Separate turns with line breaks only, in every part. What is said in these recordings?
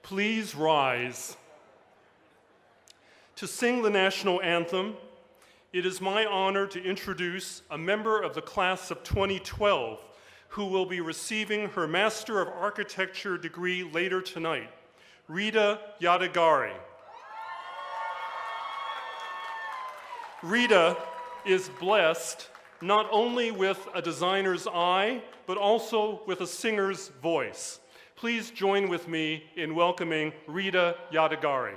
Please rise. To sing the national anthem, it is my honor to introduce a member of the class of 2012 who will be receiving her Master of Architecture degree later tonight, Rita Yadagari. Rita is blessed not only with a designer's eye, but also with a singer's voice. Please join with me in welcoming Rita Yadagari.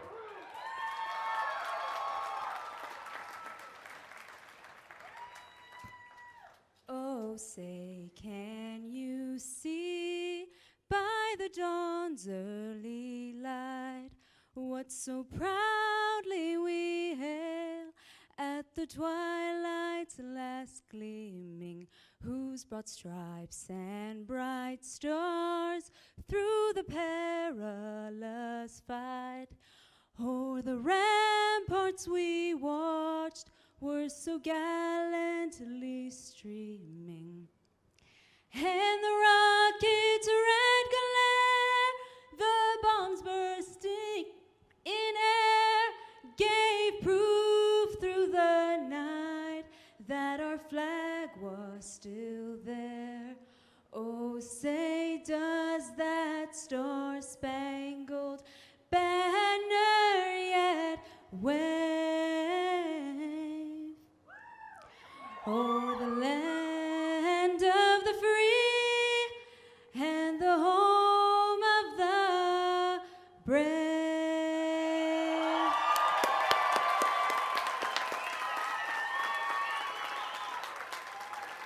Oh, say, can you see by the dawn's early light what so proudly we hail at the twilight's last gleaming, whose broad stripes and bright stars through the perilous fight o'er the ramparts we watched were so gallantly streaming, and the rocket's red glare, the bombs bursting in air, gave proof through the night that our flag was still there. Oh, say, does that star-spangled banner yet wave o'er the land of the free and the home of the brave?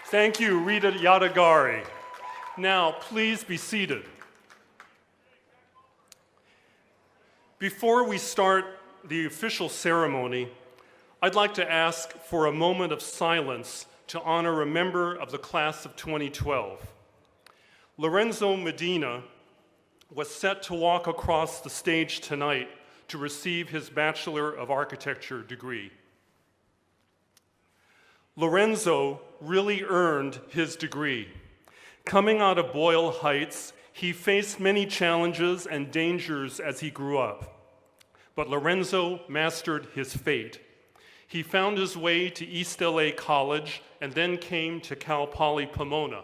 Thank you, Rita Yadagari. Now, please be seated. Before we start the official ceremony, I'd like to ask for a moment of silence to honor a member of the class of 2012. Lorenzo Medina was set to walk across the stage tonight to receive his Bachelor of Architecture degree. Lorenzo really earned his degree. Coming out of Boyle Heights, he faced many challenges and dangers as he grew up. But Lorenzo mastered his fate. He found his way to East LA College and then came to Cal Poly Pomona.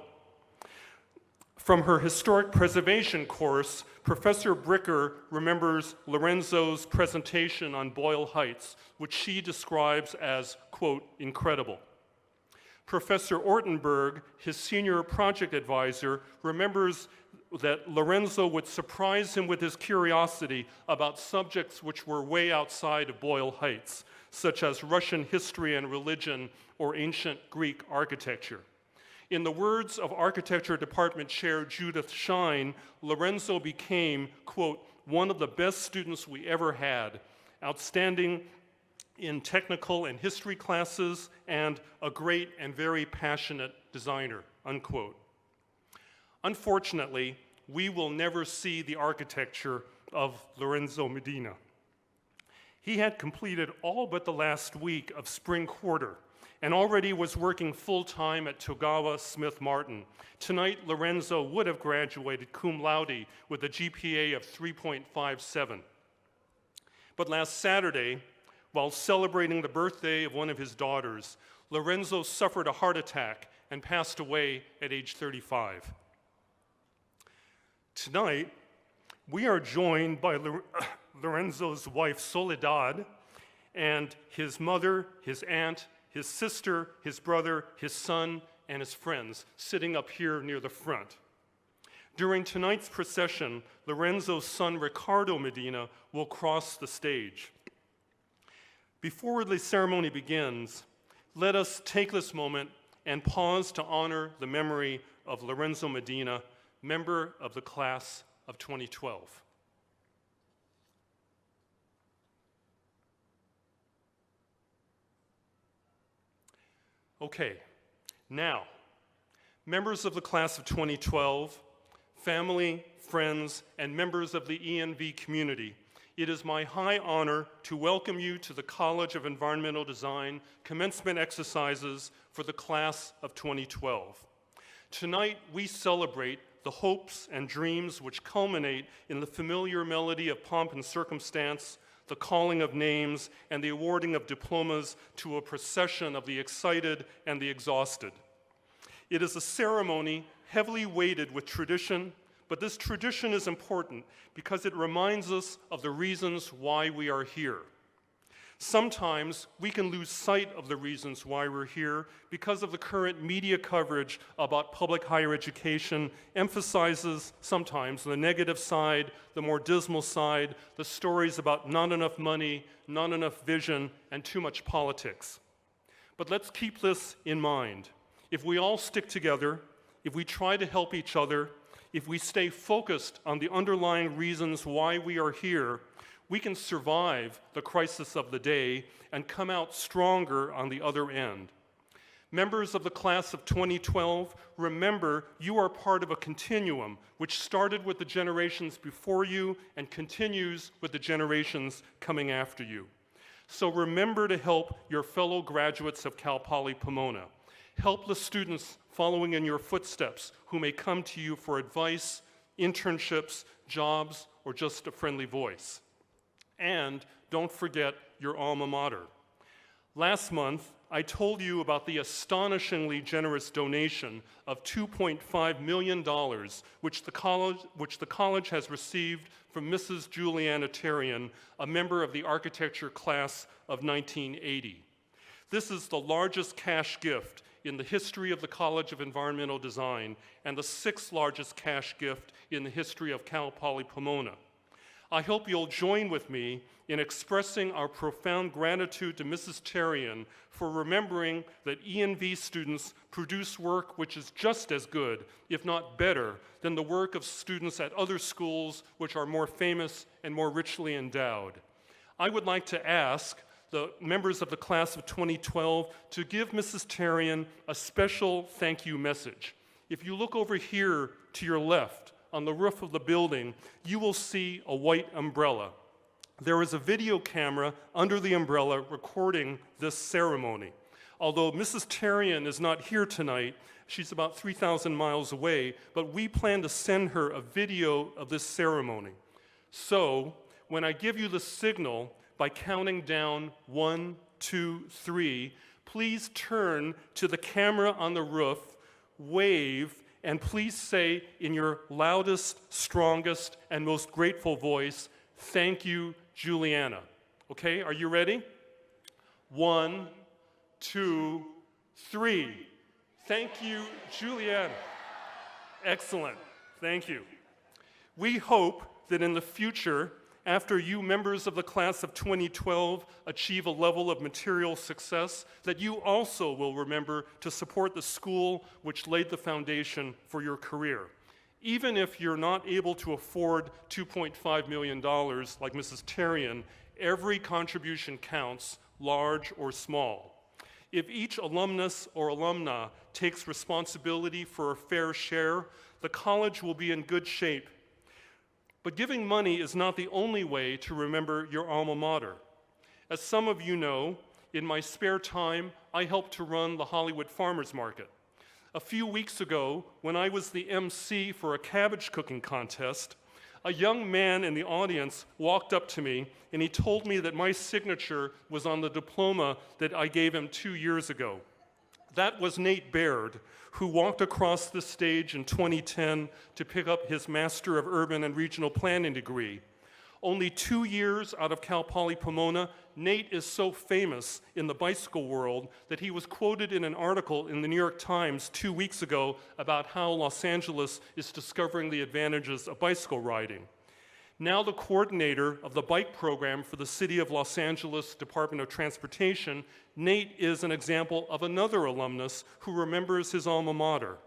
From her historic preservation course, Professor Bricker remembers Lorenzo's presentation on Boyle Heights, which she describes as, quote, incredible. Professor Ortenberg, his senior project advisor, remembers that Lorenzo would surprise him with his curiosity about subjects which were way outside of Boyle Heights, such as Russian history and religion or ancient Greek architecture. In the words of Architecture Department Chair Judith Shine, Lorenzo became, quote, one of the best students we ever had, outstanding in technical and history classes, and a great and very passionate designer, unquote. Unfortunately, we will never see the architecture of Lorenzo Medina. He had completed all but the last week of spring quarter and already was working full-time at Togawa Smith Martin. Tonight, Lorenzo would have graduated cum laude with a GPA of 3.57. But last Saturday, while celebrating the birthday of one of his daughters, Lorenzo suffered a heart attack and passed away at age 35. Tonight, we are joined by Lorenzo's wife, Soledad, and his mother, his aunt, his sister, his brother, his son, and his friends, sitting up here near the front. During tonight's procession, Lorenzo's son, Ricardo Medina, will cross the stage. Before the ceremony begins, let us take this moment and pause to honor the memory of Lorenzo Medina, member of the class of 2012. Okay, now, members of the class of 2012, family, friends, and members of the ENV community, it is my high honor to welcome you to the College of Environmental Design commencement exercises for the class of 2012. Tonight, we celebrate the hopes and dreams which culminate in the familiar melody of pomp and circumstance, the calling of names, and the awarding of diplomas to a procession of the excited and the exhausted. It is a ceremony heavily weighted with tradition, but this tradition is important because it reminds us of the reasons why we are here. Sometimes we can lose sight of the reasons why we're here because of the current media coverage about public higher education emphasizes sometimes the negative side, the more dismal side, the stories about not enough money, not enough vision, and too much politics. But let's keep this in mind. If we all stick together, if we try to help each other, if we stay focused on the underlying reasons why we are here, we can survive the crisis of the day and come out stronger on the other end. Members of the class of 2012, remember you are part of a continuum which started with the generations before you and continues with the generations coming after you. So remember to help your fellow graduates of Cal Poly Pomona. Help the students following in your footsteps who may come to you for advice, internships, jobs, or just a friendly voice. And don't forget your alma mater. Last month, I told you about the astonishingly generous donation of $2.5 million which the college has received from Mrs. Juliana Tarian, a member of the architecture class of 1980. This is the largest cash gift in the history of the College of Environmental Design and the 6th largest cash gift in the history of Cal Poly Pomona. I hope you'll join with me in expressing our profound gratitude to Mrs. Tarian for remembering that ENV students produce work which is just as good, if not better, than the work of students at other schools which are more famous and more richly endowed. I would like to ask the members of the class of 2012 to give Mrs. Tarian a special thank you message. If you look over here to your left, on the roof of the building, you will see a white umbrella. There is a video camera under the umbrella recording this ceremony. Although Mrs. Tarian is not here tonight, she's about 3,000 miles away, but we plan to send her a video of this ceremony. So, when I give you the signal by counting down 1, 2, 3, please turn to the camera on the roof, wave, and please say in your loudest, strongest, and most grateful voice, "Thank you, Juliana." Okay, are you ready? 1, 2, 3. Thank you, Juliana. Excellent, thank you. We hope that in the future, after you members of the class of 2012 achieve a level of material success, that you also will remember to support the school which laid the foundation for your career. Even if you're not able to afford $2.5 million like Mrs. Tarian, every contribution counts, large or small. If each alumnus or alumna takes responsibility for a fair share, the college will be in good shape. But giving money is not the only way to remember your alma mater. As some of you know, in my spare time, I help to run the Hollywood Farmers Market. A few weeks ago, when I was the MC for a cabbage cooking contest, a young man in the audience walked up to me and he told me that my signature was on the diploma that I gave him 2 years ago. That was Nate Baird, who walked across the stage in 2010 to pick up his Master of Urban and Regional Planning degree. Only 2 years out of Cal Poly Pomona, Nate is so famous in the bicycle world that he was quoted in an article in the New York Times 2 weeks ago about how Los Angeles is discovering the advantages of bicycle riding. Now the coordinator of the bike program for the City of Los Angeles Department of Transportation, Nate is an example of another alumnus who remembers his alma mater.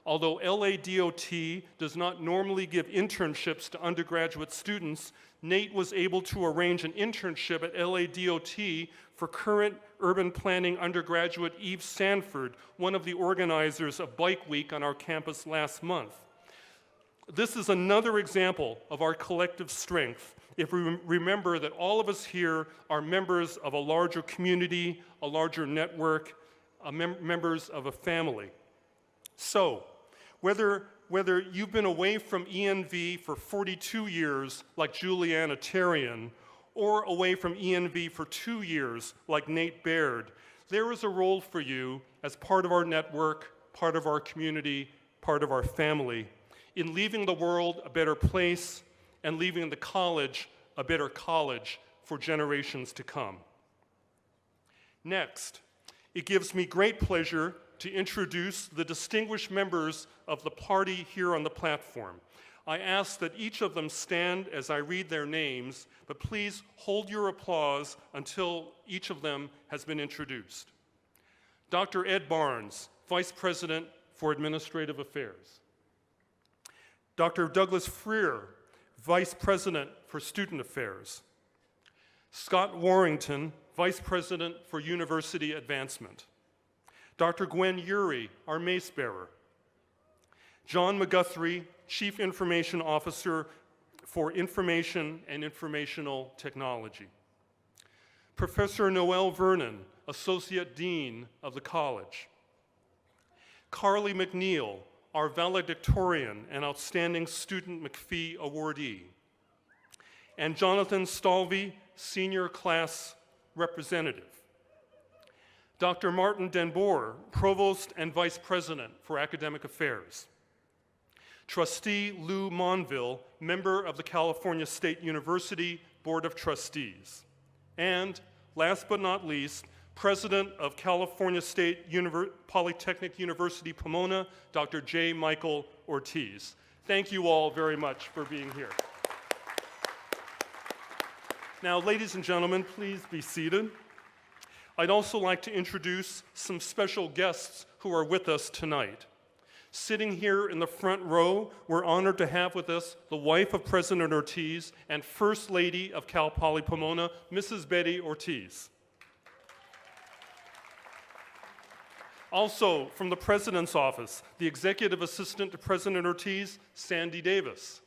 Although LADOT does not normally give internships to undergraduate students, Nate was able to arrange an internship at LADOT for current urban planning undergraduate Eve Sanford, one of the organizers of Bike Week on our campus last month. This is another example of our collective strength if we remember that all of us here are members of a larger community, a larger network, members of a family. So, Whether you've been away from ENV for 42 years, like Juliana Tarian, or away from ENV for 2 years, like Nate Baird, there is a role for you as part of our network, part of our community, part of our family, in leaving the world a better place and leaving the college a better college for generations to come. Next, it gives me great pleasure to introduce the distinguished members of the party here on the platform. I ask that each of them stand as I read their names, but please hold your applause until each of them has been introduced. Dr. Ed Barnes, Vice President for Administrative Affairs. Dr. Douglas Freer, Vice President for Student Affairs. Scott Warrington, Vice President for University Advancement. Dr. Gwen Urey, our mace bearer. John McGuthrie, Chief Information Officer for Information and Informational Technology. Professor Noel Vernon, Associate Dean of the college. Carly McNeil, our valedictorian and Outstanding Student McPhee Awardee. And Jonathan Stalvey, Senior Class Representative. Dr. Martin Denboer, Provost and Vice President for Academic Affairs. Trustee Lou Monville, member of the California State University Board of Trustees. And last but not least, President of California State Polytechnic University Pomona, Dr. J. Michael Ortiz. Thank you all very much for being here. Now, ladies and gentlemen, please be seated. I'd also like to introduce some special guests who are with us tonight. Sitting here in the front row, we're honored to have with us the wife of President Ortiz and First Lady of Cal Poly Pomona, Mrs. Betty Ortiz. Also, from the President's Office, the Executive Assistant to President Ortiz, Sandy Davis.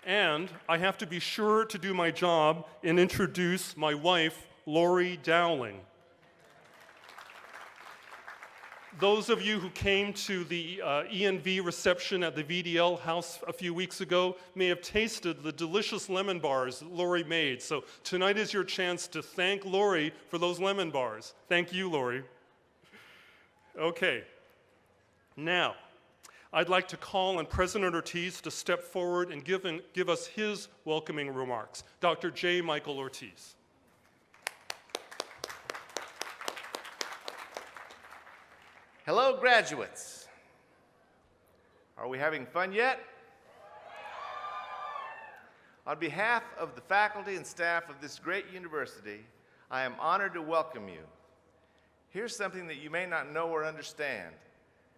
And I have to be sure to do my job and introduce my wife, Lori Dowling. Those of you who came to the ENV reception at the VDL house a few weeks ago may have tasted the delicious lemon bars that Lori made. So tonight is your chance to thank Lori for those lemon bars. Thank you, Lori. Okay. Now, I'd like to call on President Ortiz to step forward and give us his welcoming remarks. Dr. J. Michael Ortiz.
Hello, graduates. Are we having fun yet? On behalf of the faculty and staff of this great university, I am honored to welcome you. Here's something that you may not know or understand.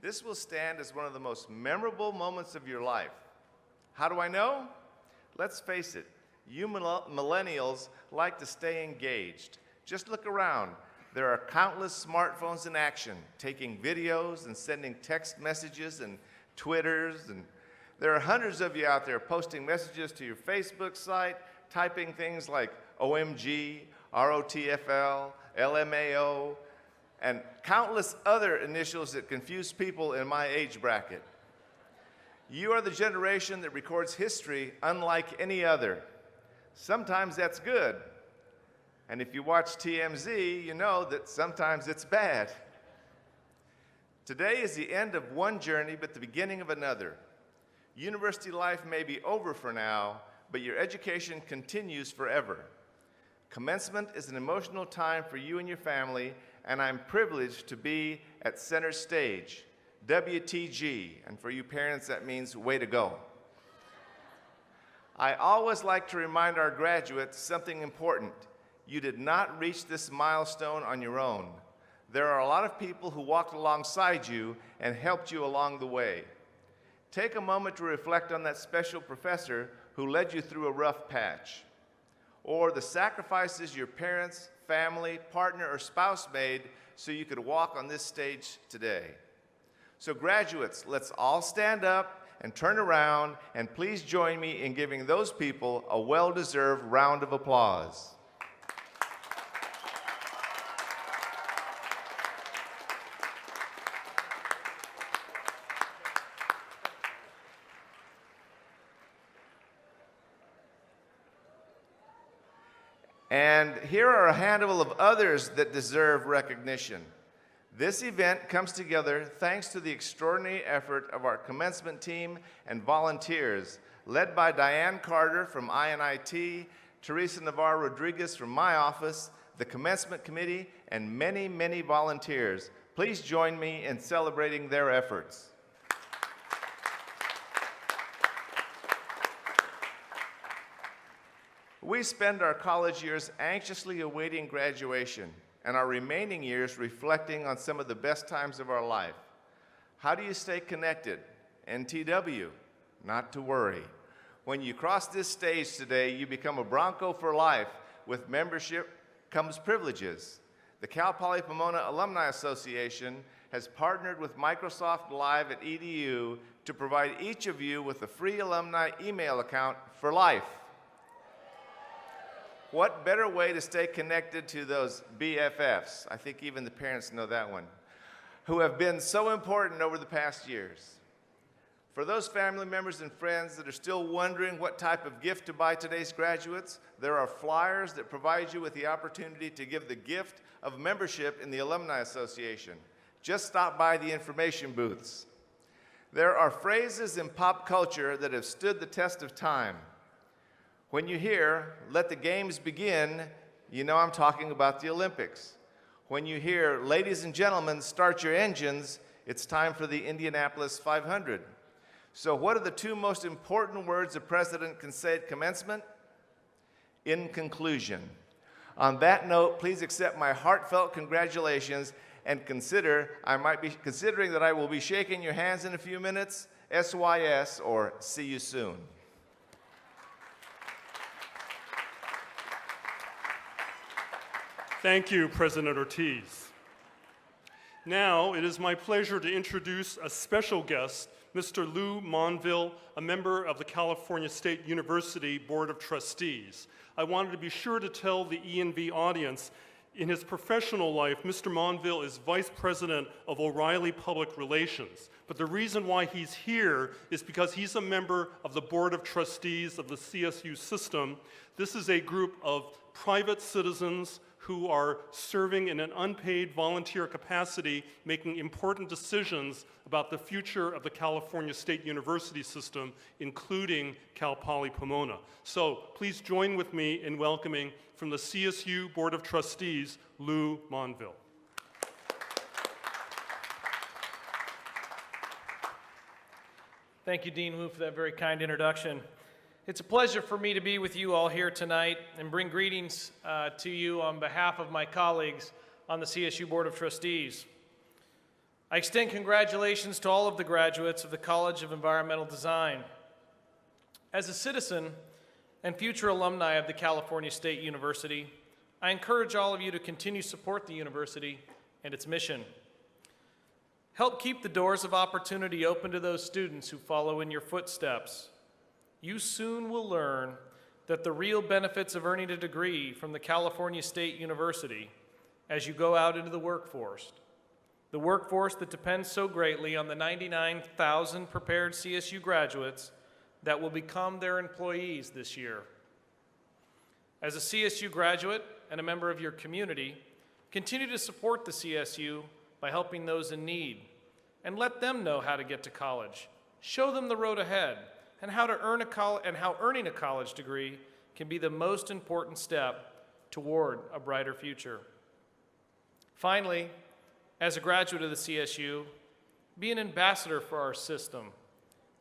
This will stand as one of the most memorable moments of your life. How do I know? Let's face it, you millennials like to stay engaged. Just look around. There are countless smartphones in action, taking videos and sending text messages and Twitters. And there are hundreds of you out there posting messages to your Facebook site, typing things like OMG, ROTFL, LMAO, and countless other initials that confuse people in my age bracket. You are the generation that records history unlike any other. Sometimes that's good. And if you watch TMZ, you know that sometimes it's bad. Today is the end of one journey, but the beginning of another. University life may be over for now, but your education continues forever. Commencement is an emotional time for you and your family, and I'm privileged to be at center stage, WTG, and for you parents, that means way to go. I always like to remind our graduates something important. You did not reach this milestone on your own. There are a lot of people who walked alongside you and helped you along the way. Take a moment to reflect on that special professor who led you through a rough patch, or the sacrifices your parents, family, partner, or spouse made so you could walk on this stage today. So graduates, let's all stand up and turn around, and please join me in giving those people a well-deserved round of applause. And here are a handful of others that deserve recognition. This event comes together thanks to the extraordinary effort of our commencement team and volunteers, led by Diane Carter from INIT, Teresa Navarro Rodriguez from my office, the commencement committee, and many, many volunteers. Please join me in celebrating their efforts. We spend our college years anxiously awaiting graduation, and our remaining years reflecting on some of the best times of our life. How do you stay connected? NTW, not to worry. When you cross this stage today, you become a Bronco for life. With membership comes privileges. The Cal Poly Pomona Alumni Association has partnered with Microsoft Live at EDU to provide each of you with a free alumni email account for life. What better way to stay connected to those BFFs, I think even the parents know that one, who have been so important over the past years. For those family members and friends that are still wondering what type of gift to buy today's graduates, there are flyers that provide you with the opportunity to give the gift of membership in the Alumni Association. Just stop by the information booths. There are phrases in pop culture that have stood the test of time. When you hear, "Let the games begin," you know I'm talking about the Olympics. When you hear, "Ladies and gentlemen, start your engines," it's time for the Indianapolis 500. So what are the two most important words a president can say at commencement? In conclusion. On that note, please accept my heartfelt congratulations and considering that I will be shaking your hands in a few minutes, SYS, or see you soon.
Thank you, President Ortiz. Now, it is my pleasure to introduce a special guest, Mr. Lou Monville, a member of the California State University Board of Trustees. I wanted to be sure to tell the E&V audience, in his professional life, Mr. Monville is Vice President of O'Reilly Public Relations. But the reason why he's here is because he's a member of the Board of Trustees of the CSU system. This is a group of private citizens who are serving in an unpaid volunteer capacity, making important decisions about the future of the California State University system, including Cal Poly Pomona. So please join with me in welcoming from the CSU Board of Trustees, Lou Monville.
Thank you, Dean Wu, for that very kind introduction. It's a pleasure for me to be with you all here tonight and bring greetings to you on behalf of my colleagues on the CSU Board of Trustees. I extend congratulations to all of the graduates of the College of Environmental Design. As a citizen and future alumni of the California State University, I encourage all of you to continue to support the university and its mission. Help keep the doors of opportunity open to those students who follow in your footsteps. You soon will learn that the real benefits of earning a degree from the California State University as you go out into the workforce that depends so greatly on the 99,000 prepared CSU graduates that will become their employees this year. As a CSU graduate and a member of your community, continue to support the CSU by helping those in need, and let them know how to get to college. Show them the road ahead, and how earning a college degree can be the most important step toward a brighter future. Finally, as a graduate of the CSU, be an ambassador for our system.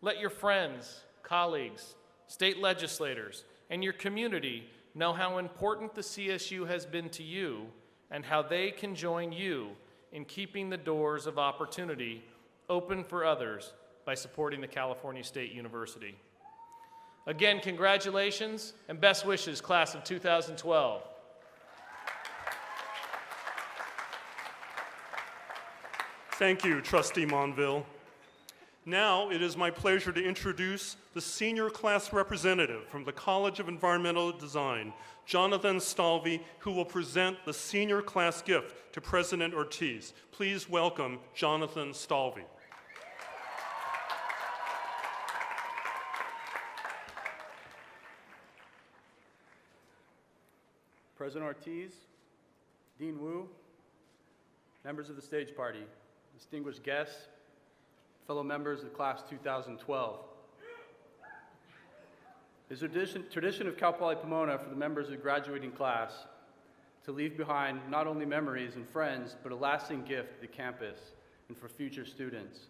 Let your friends, colleagues, state legislators, and your community know how important the CSU has been to you and how they can join you in keeping the doors of opportunity open for others by supporting the California State University. Again, congratulations and best wishes, class of 2012.
Thank you, Trustee Monville. Now it is my pleasure to introduce the senior class representative from the College of Environmental Design, Jonathan Stalvey, who will present the senior class gift to President Ortiz. Please welcome Jonathan Stalvey.
President Ortiz, Dean Wu, members of the stage party, distinguished guests, fellow members of the class 2012. It is a tradition of Cal Poly Pomona for the members of the graduating class to leave behind not only memories and friends, but a lasting gift to the campus and for future students.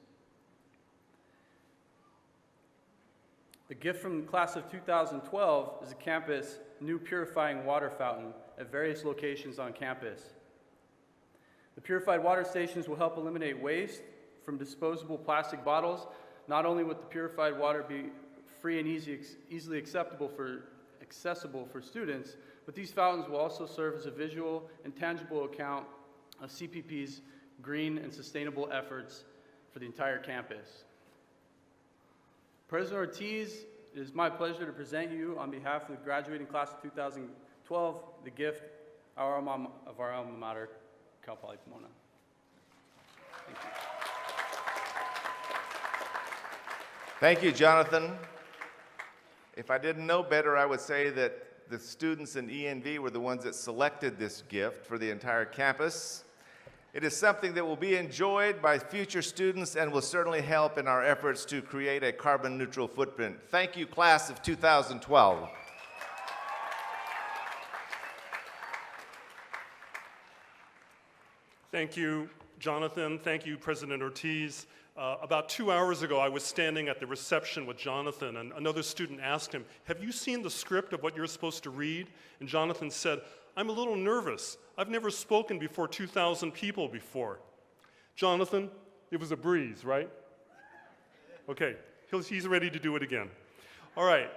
The gift from the class of 2012 is a campus new purifying water fountain at various locations on campus. The purified water stations will help eliminate waste from disposable plastic bottles. Not only would the purified water be free and easily accessible for students, but these fountains will also serve as a visual and tangible account of CPP's green and sustainable efforts for the entire campus. President Ortiz, it is my pleasure to present you on behalf of the graduating class of 2012, the gift of our alma mater, Cal Poly Pomona. Thank you.
Thank you, Jonathan. If I didn't know better, I would say that the students in ENV were the ones that selected this gift for the entire campus. It is something that will be enjoyed by future students and will certainly help in our efforts to create a carbon neutral footprint. Thank you, class of 2012.
Thank you, Jonathan. Thank you, President Ortiz. About 2 hours ago, I was standing at the reception with Jonathan, and another student asked him, "Have you seen the script of what you're supposed to read?" And Jonathan said, "I'm a little nervous. I've never spoken before 2,000 people before." Jonathan, it was a breeze, right? Okay, he's ready to do it again. All right,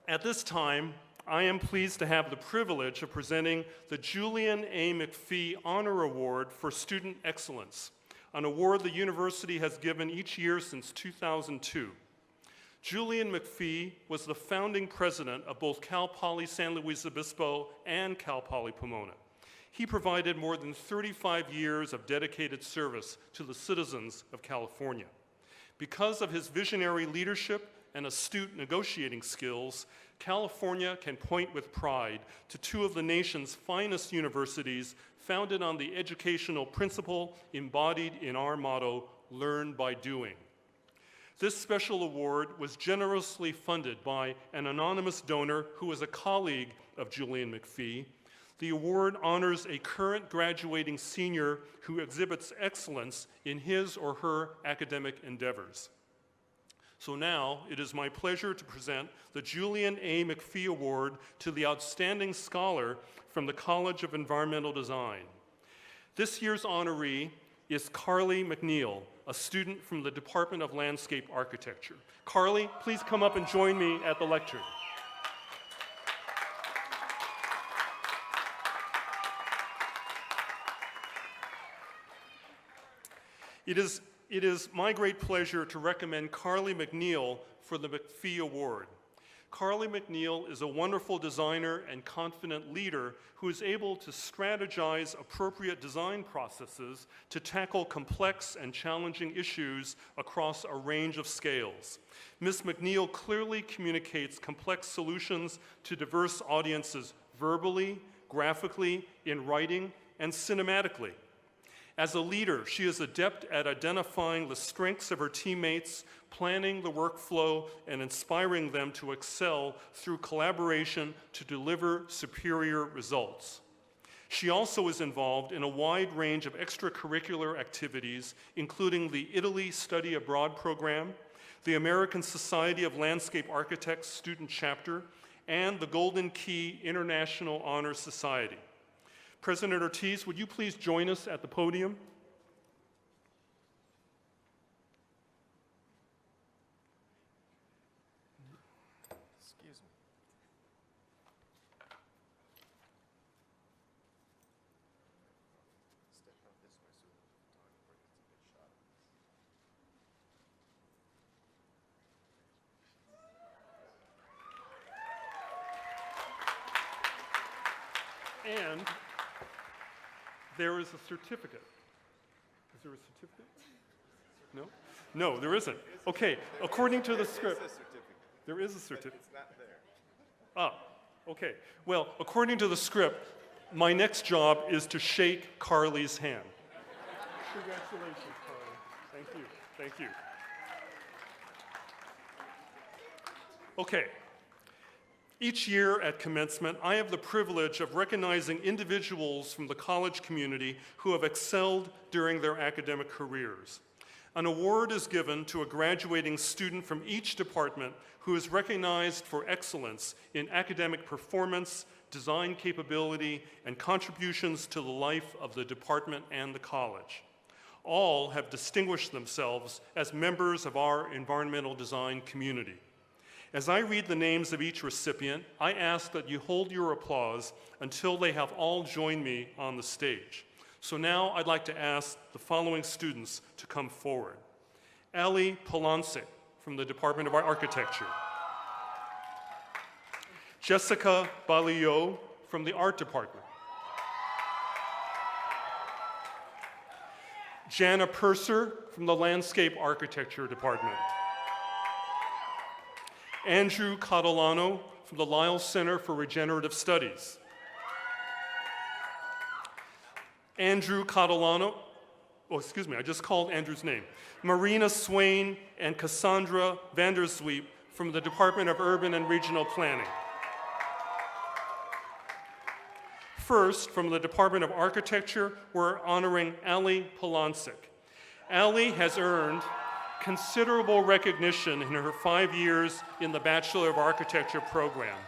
at this time, I am pleased to have the privilege of presenting the Julian A. McPhee Honor Award for Student Excellence, an award the university has given each year since 2002. Julian McPhee was the founding president of both Cal Poly San Luis Obispo and Cal Poly Pomona. He provided more than 35 years of dedicated service to the citizens of California. Because of his visionary leadership and astute negotiating skills, California can point with pride to two of the nation's finest universities founded on the educational principle embodied in our motto, "Learn by doing." This special award was generously funded by an anonymous donor who is a colleague of Julian McPhee. The award honors a current graduating senior who exhibits excellence in his or her academic endeavors. So now, it is my pleasure to present the Julian A. McPhee Award to the outstanding scholar from the College of Environmental Design. This year's honoree is Carly McNeil, a student from the Department of Landscape Architecture. Carly, please come up and join me at the lectern. It is my great pleasure to recommend Carly McNeil for the McPhee Award. Carly McNeil is a wonderful designer and confident leader who is able to strategize appropriate design processes to tackle complex and challenging issues across a range of scales. Ms. McNeil clearly communicates complex solutions to diverse audiences verbally, graphically, in writing, and cinematically. As a leader, she is adept at identifying the strengths of her teammates, planning the workflow, and inspiring them to excel through collaboration to deliver superior results. She also is involved in a wide range of extracurricular activities, including the Italy Study Abroad program, the American Society of Landscape Architects Student Chapter, and the Golden Key International Honor Society. President Ortiz, would you please join us at the podium?
Excuse me. Step out this way so the photographer gets a good shot of this.
And there is a certificate. Is there a certificate? No? No, there isn't. Okay, according to the script, there is a certificate.
It's not there.
Ah, okay. Well, according to the script, My next job is to shake Carly's hand. Congratulations, Carly. Thank you. Thank you. Okay. Each year at commencement, I have the privilege of recognizing individuals from the college community who have excelled during their academic careers. An award is given to a graduating student from each department who is recognized for excellence in academic performance, design capability, and contributions to the life of the department and the college. All have distinguished themselves as members of our environmental design community. As I read the names of each recipient, I ask that you hold your applause until they have all joined me on the stage. So now I'd like to ask the following students to come forward. Ali Polonsik from the Department of Architecture. Jessica Balio from the Art Department. Jana Purser from the Landscape Architecture Department. Andrew Catalano from the Lyle Center for Regenerative Studies. Andrew Catalano, oh, excuse me, I just called Andrew's name. Marina Swain and Cassandra Vandersweep from the Department of Urban and Regional Planning. First, from the Department of Architecture, we're honoring Ali Polonsik. Ali has earned considerable recognition in her 5 years in the Bachelor of Architecture program,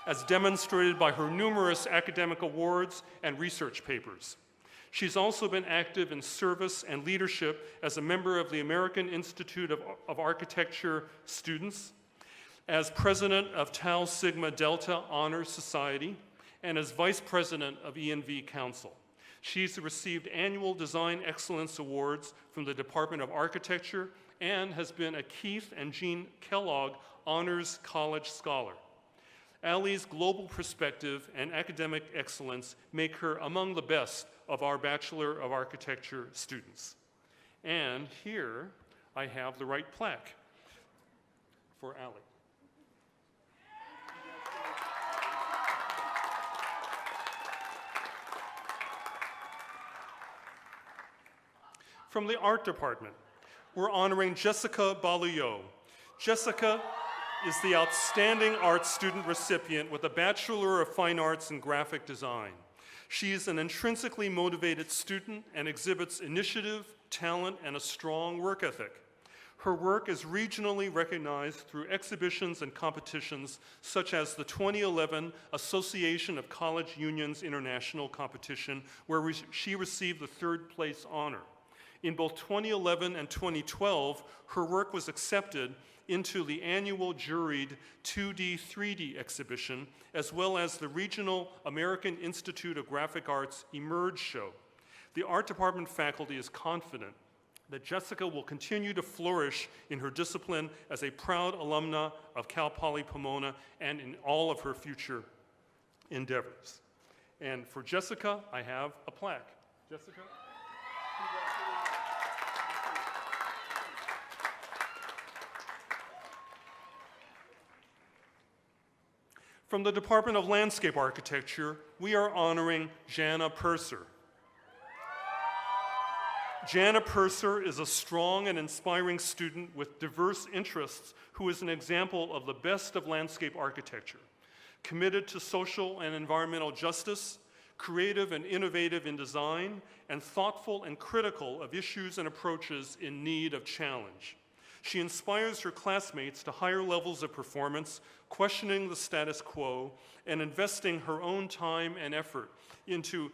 as demonstrated by her numerous academic awards and research papers. She's also been active in service and leadership as a member of the American Institute of Architecture Students, as president of Tau Sigma Delta Honor Society, and as vice president of ENV Council. She's received annual Design Excellence Awards from the Department of Architecture and has been a Keith and Jean Kellogg Honors College Scholar. Ali's global perspective and academic excellence make her among the best of our Bachelor of Architecture students. And here I have the right plaque for Ali. From the Art Department, we're honoring Jessica Balio. Jessica is the Outstanding Art Student recipient with a Bachelor of Fine Arts in Graphic Design. She is an intrinsically motivated student and exhibits initiative, talent, and a strong work ethic. Her work is regionally recognized through exhibitions and competitions such as the 2011 Association of College Unions International Competition, where she received the 3rd place honor. In both 2011 and 2012, her work was accepted into the annual juried 2D, 3D exhibition, as well as the regional American Institute of Graphic Arts Emerge show. The art department faculty is confident that Jessica will continue to flourish in her discipline as a proud alumna of Cal Poly Pomona and in all of her future endeavors. And for Jessica, I have a plaque. Jessica? From the Department of Landscape Architecture, we are honoring Jana Purser. Jana Purser is a strong and inspiring student with diverse interests who is an example of the best of landscape architecture, committed to social and environmental justice, creative and innovative in design, and thoughtful and critical of issues and approaches in need of challenge. She inspires her classmates to higher levels of performance, questioning the status quo, and investing her own time and effort into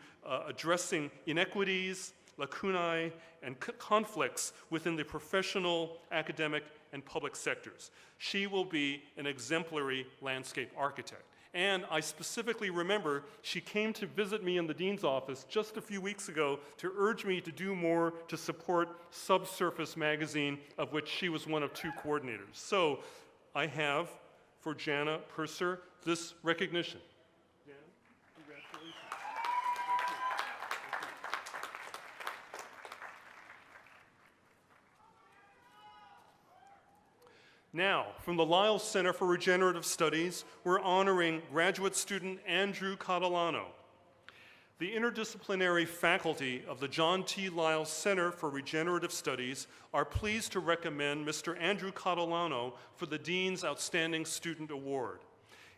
addressing inequities, lacunae, and conflicts within the professional, academic, and public sectors. She will be an exemplary landscape architect. And I specifically remember she came to visit me in the dean's office just a few weeks ago to urge me to do more to support Subsurface magazine, of which she was one of 2 coordinators. So I have, for Jana Purser, this recognition. Jana, congratulations. Thank you. Now, from the Lyle Center for Regenerative Studies, we're honoring graduate student Andrew Catalano. The interdisciplinary faculty of the John T. Lyles Center for Regenerative Studies are pleased to recommend Mr. Andrew Catalano for the Dean's Outstanding Student Award.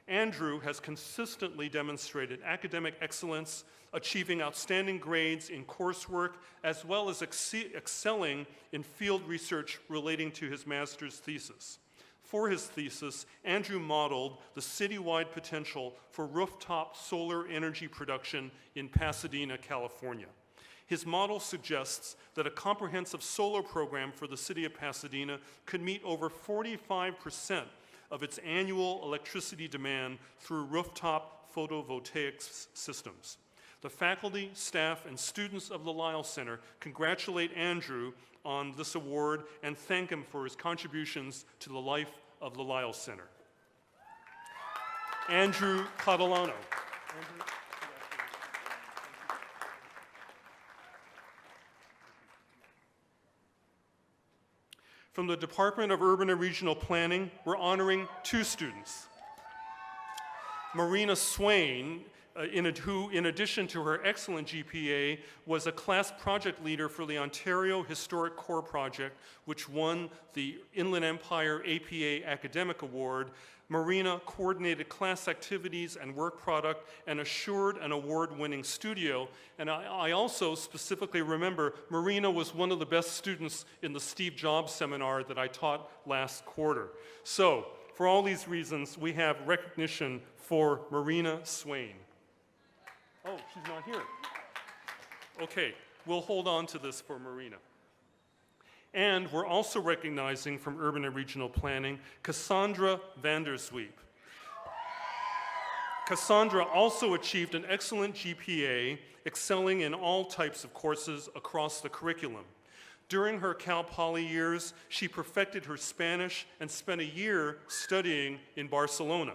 Andrew has consistently demonstrated academic excellence, achieving outstanding grades in coursework, as well as excelling in field research relating to his master's thesis. For his thesis, Andrew modeled the citywide potential for rooftop solar energy production in Pasadena, California. His model suggests that a comprehensive solar program for the city of Pasadena could meet over 45% of its annual electricity demand through rooftop photovoltaic systems. The faculty, staff, and students of the Lyles Center congratulate Andrew on this award and thank him for his contributions to the life of the Lyles Center. Andrew Catalano. From the Department of Urban and Regional Planning, we're honoring 2 students. Marina Swain, who, in addition to her excellent GPA, was a class project leader for the Ontario Historic Core Project, which won the Inland Empire APA Academic Award. Marina coordinated class activities and work product and assured an award-winning studio. And I also specifically remember Marina was one of the best students in the Steve Jobs seminar that I taught last quarter. So, for all these reasons, we have recognition for Marina Swain. Oh, she's not here. Okay, we'll hold on to this for Marina. And we're also recognizing from Urban and Regional Planning, Cassandra Vandersweep. Cassandra also achieved an excellent GPA, excelling in all types of courses across the curriculum. During her Cal Poly years, she perfected her Spanish and spent a year studying in Barcelona.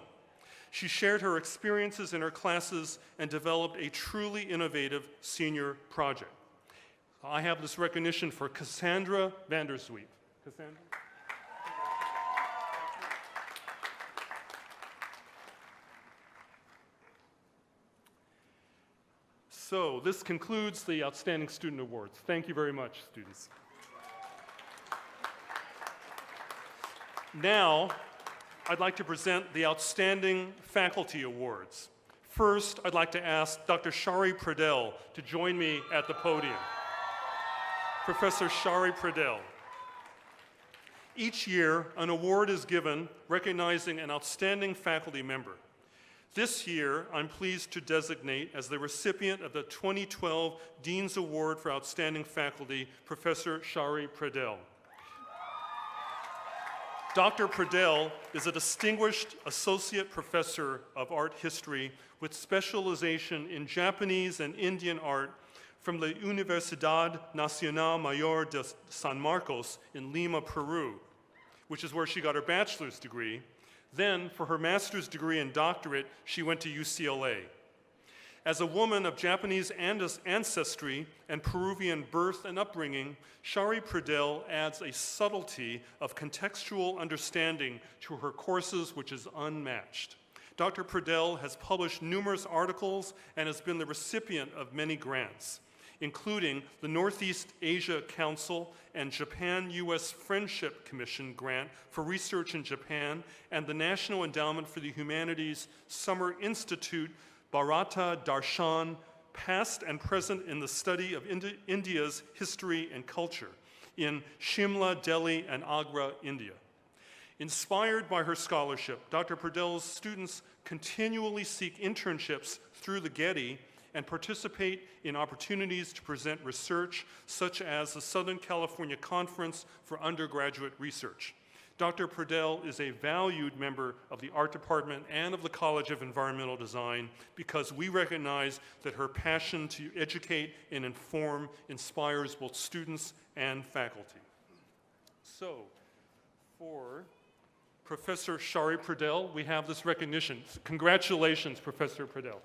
She shared her experiences in her classes and developed a truly innovative senior project. I have this recognition for Cassandra Vandersweep. Cassandra? So this concludes the Outstanding Student Awards. Thank you very much, students. Now, I'd like to present the Outstanding Faculty Awards. First, I'd like to ask Dr. Shari Pradell to join me at the podium. Professor Shari Pradell. Each year, an award is given recognizing an outstanding faculty member. This year, I'm pleased to designate as the recipient of the 2012 Dean's Award for Outstanding Faculty, Professor Shari Pradell. Dr. Pradell is a distinguished associate professor of art history with specialization in Japanese and Indian art from the Universidad Nacional Mayor de San Marcos in Lima, Peru, which is where she got her bachelor's degree. Then, for her master's degree and doctorate, she went to UCLA. As a woman of Japanese ancestry and Peruvian birth and upbringing, Shari Pradell adds a subtlety of contextual understanding to her courses which is unmatched. Dr. Pradell has published numerous articles and has been the recipient of many grants, including the Northeast Asia Council and Japan-U.S. Friendship Commission grant for research in Japan, and the National Endowment for the Humanities Summer Institute Bharata Darshan, past and present in the study of India's history and culture in Shimla, Delhi, and Agra, India. Inspired by her scholarship, Dr. Pradell's students continually seek internships through the Getty and participate in opportunities to present research, such as the Southern California Conference for Undergraduate Research. Dr. Pradell is a valued member of the Art Department and of the College of Environmental Design because we recognize that her passion to educate and inform inspires both students and faculty. So, for Professor Shari Pradell, we have this recognition. Congratulations, Professor Pradell.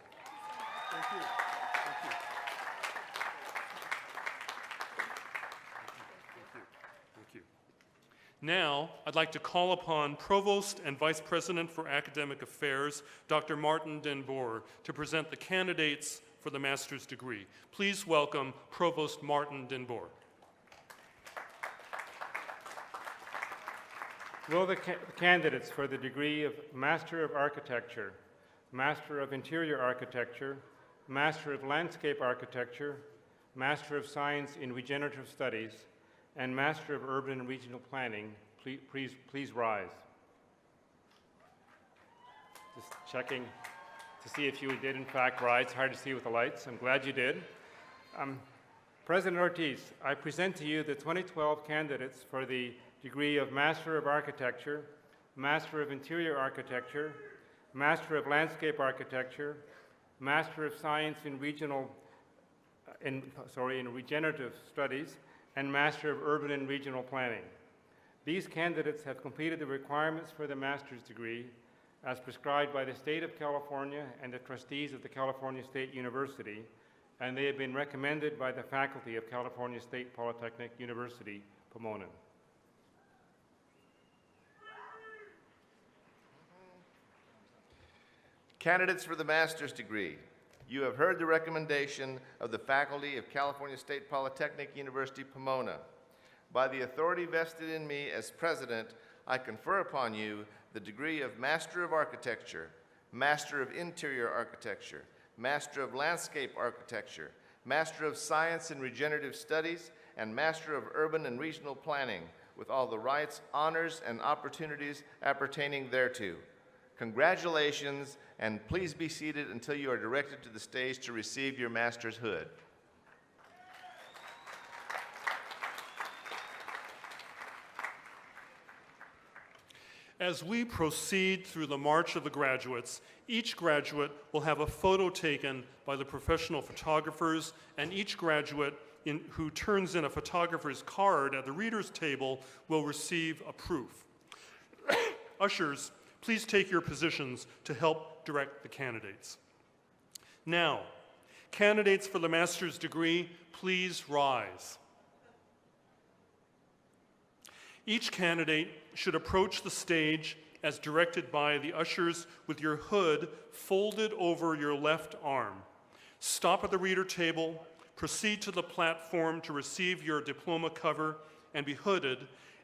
Thank you. Thank you. Thank you. Now, I'd like to call upon Provost and Vice President for Academic Affairs, Dr. Martin Den Boer, to present the candidates for the master's degree. Please welcome Provost Martin Denboer.
Will the candidates for the degree of Master of Architecture, Master of Interior Architecture, Master of Landscape Architecture, Master of Science in Regenerative Studies, and Master of Urban and Regional Planning, please rise. Just checking to see if you did in fact rise. It's hard to see with the lights. I'm glad you did. President Ortiz, I present to you the 2012 candidates for the degree of Master of Architecture, Master of Interior Architecture, Master of Landscape Architecture, Master of Science in Regenerative Studies, and Master of Urban and Regional Planning. These candidates have completed the requirements for the master's degree as prescribed by the State of California and the trustees of the California State University, and they have been recommended by the faculty of California State Polytechnic University, Pomona.
Candidates for the master's degree, you have heard the recommendation of the faculty of California State Polytechnic University, Pomona. By the authority vested in me as president, I confer upon you the degree of Master of Architecture, Master of Interior Architecture, Master of Landscape Architecture, Master of Science in Regenerative Studies, and Master of Urban and Regional Planning, with all the rights, honors, and opportunities appertaining thereto. Congratulations, and please be seated until you are directed to the stage to receive your master's hood.
As we proceed through the march of the graduates, each graduate will have a photo taken by the professional photographers, and each graduate who turns in a photographer's card at the reader's table will receive a proof. Ushers, please take your positions to help direct the candidates. Now, candidates for the master's degree, please rise. Each candidate should approach the stage as directed by the ushers with your hood folded over your left arm. Stop at the reader table, proceed to the platform to receive your diploma cover and be hooded,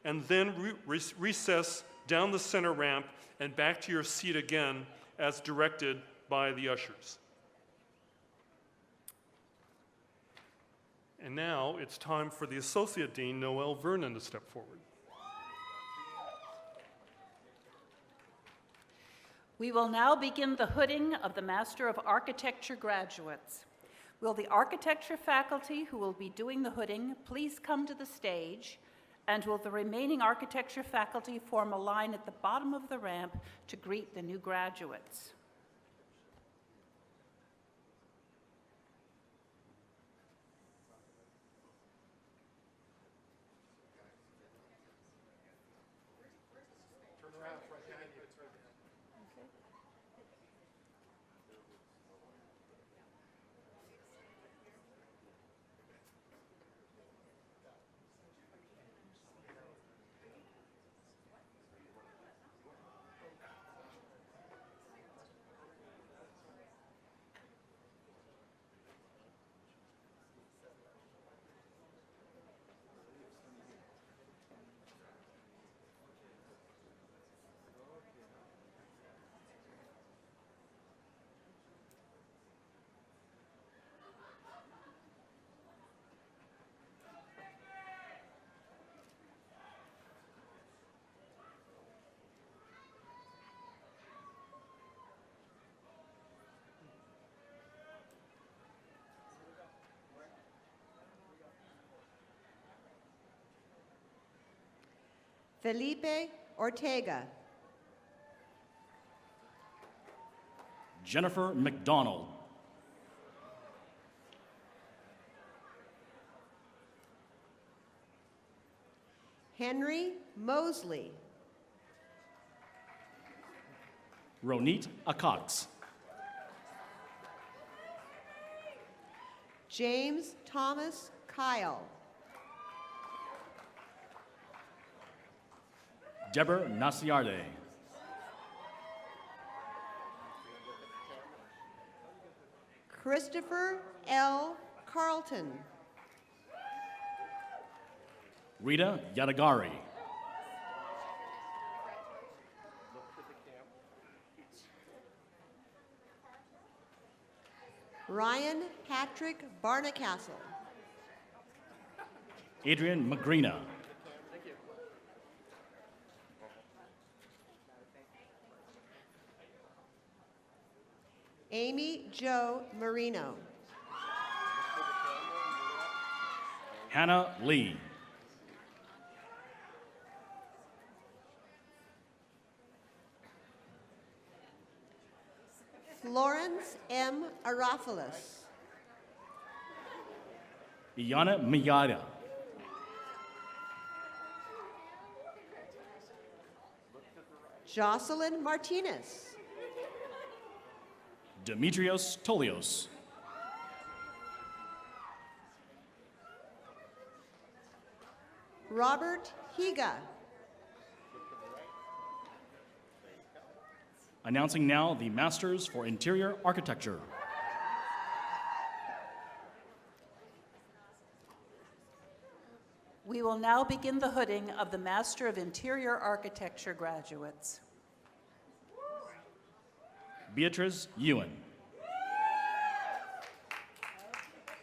and then recess down the center ramp and back to your seat again as directed by the ushers. And now it's time for the Associate Dean, Noel Vernon, to step forward.
We will now begin the hooding of the Master of Architecture graduates. Will the architecture faculty who will be doing the hooding please come to the stage, and will the remaining architecture faculty form a line at the bottom of the ramp to greet the new graduates?
Felipe Ortega.
Jennifer McDonald.
Henry Mosley.
Ronit Acox.
James Thomas Kyle.
Deborah Nasiarde.
Christopher L. Carlton.
Rita Yadagari.
Ryan Patrick Barnacastle.
Adrian Magrina.
Amy Jo Marino.
Hannah Lee.
Florence M. Arafilis.
Iyana Miyada.
Jocelyn Martinez.
Demetrios Tolios.
Robert Higa.
Announcing now the Masters for Interior Architecture.
We will now begin the hooding of the Master of Interior Architecture graduates.
Beatrice Ewan.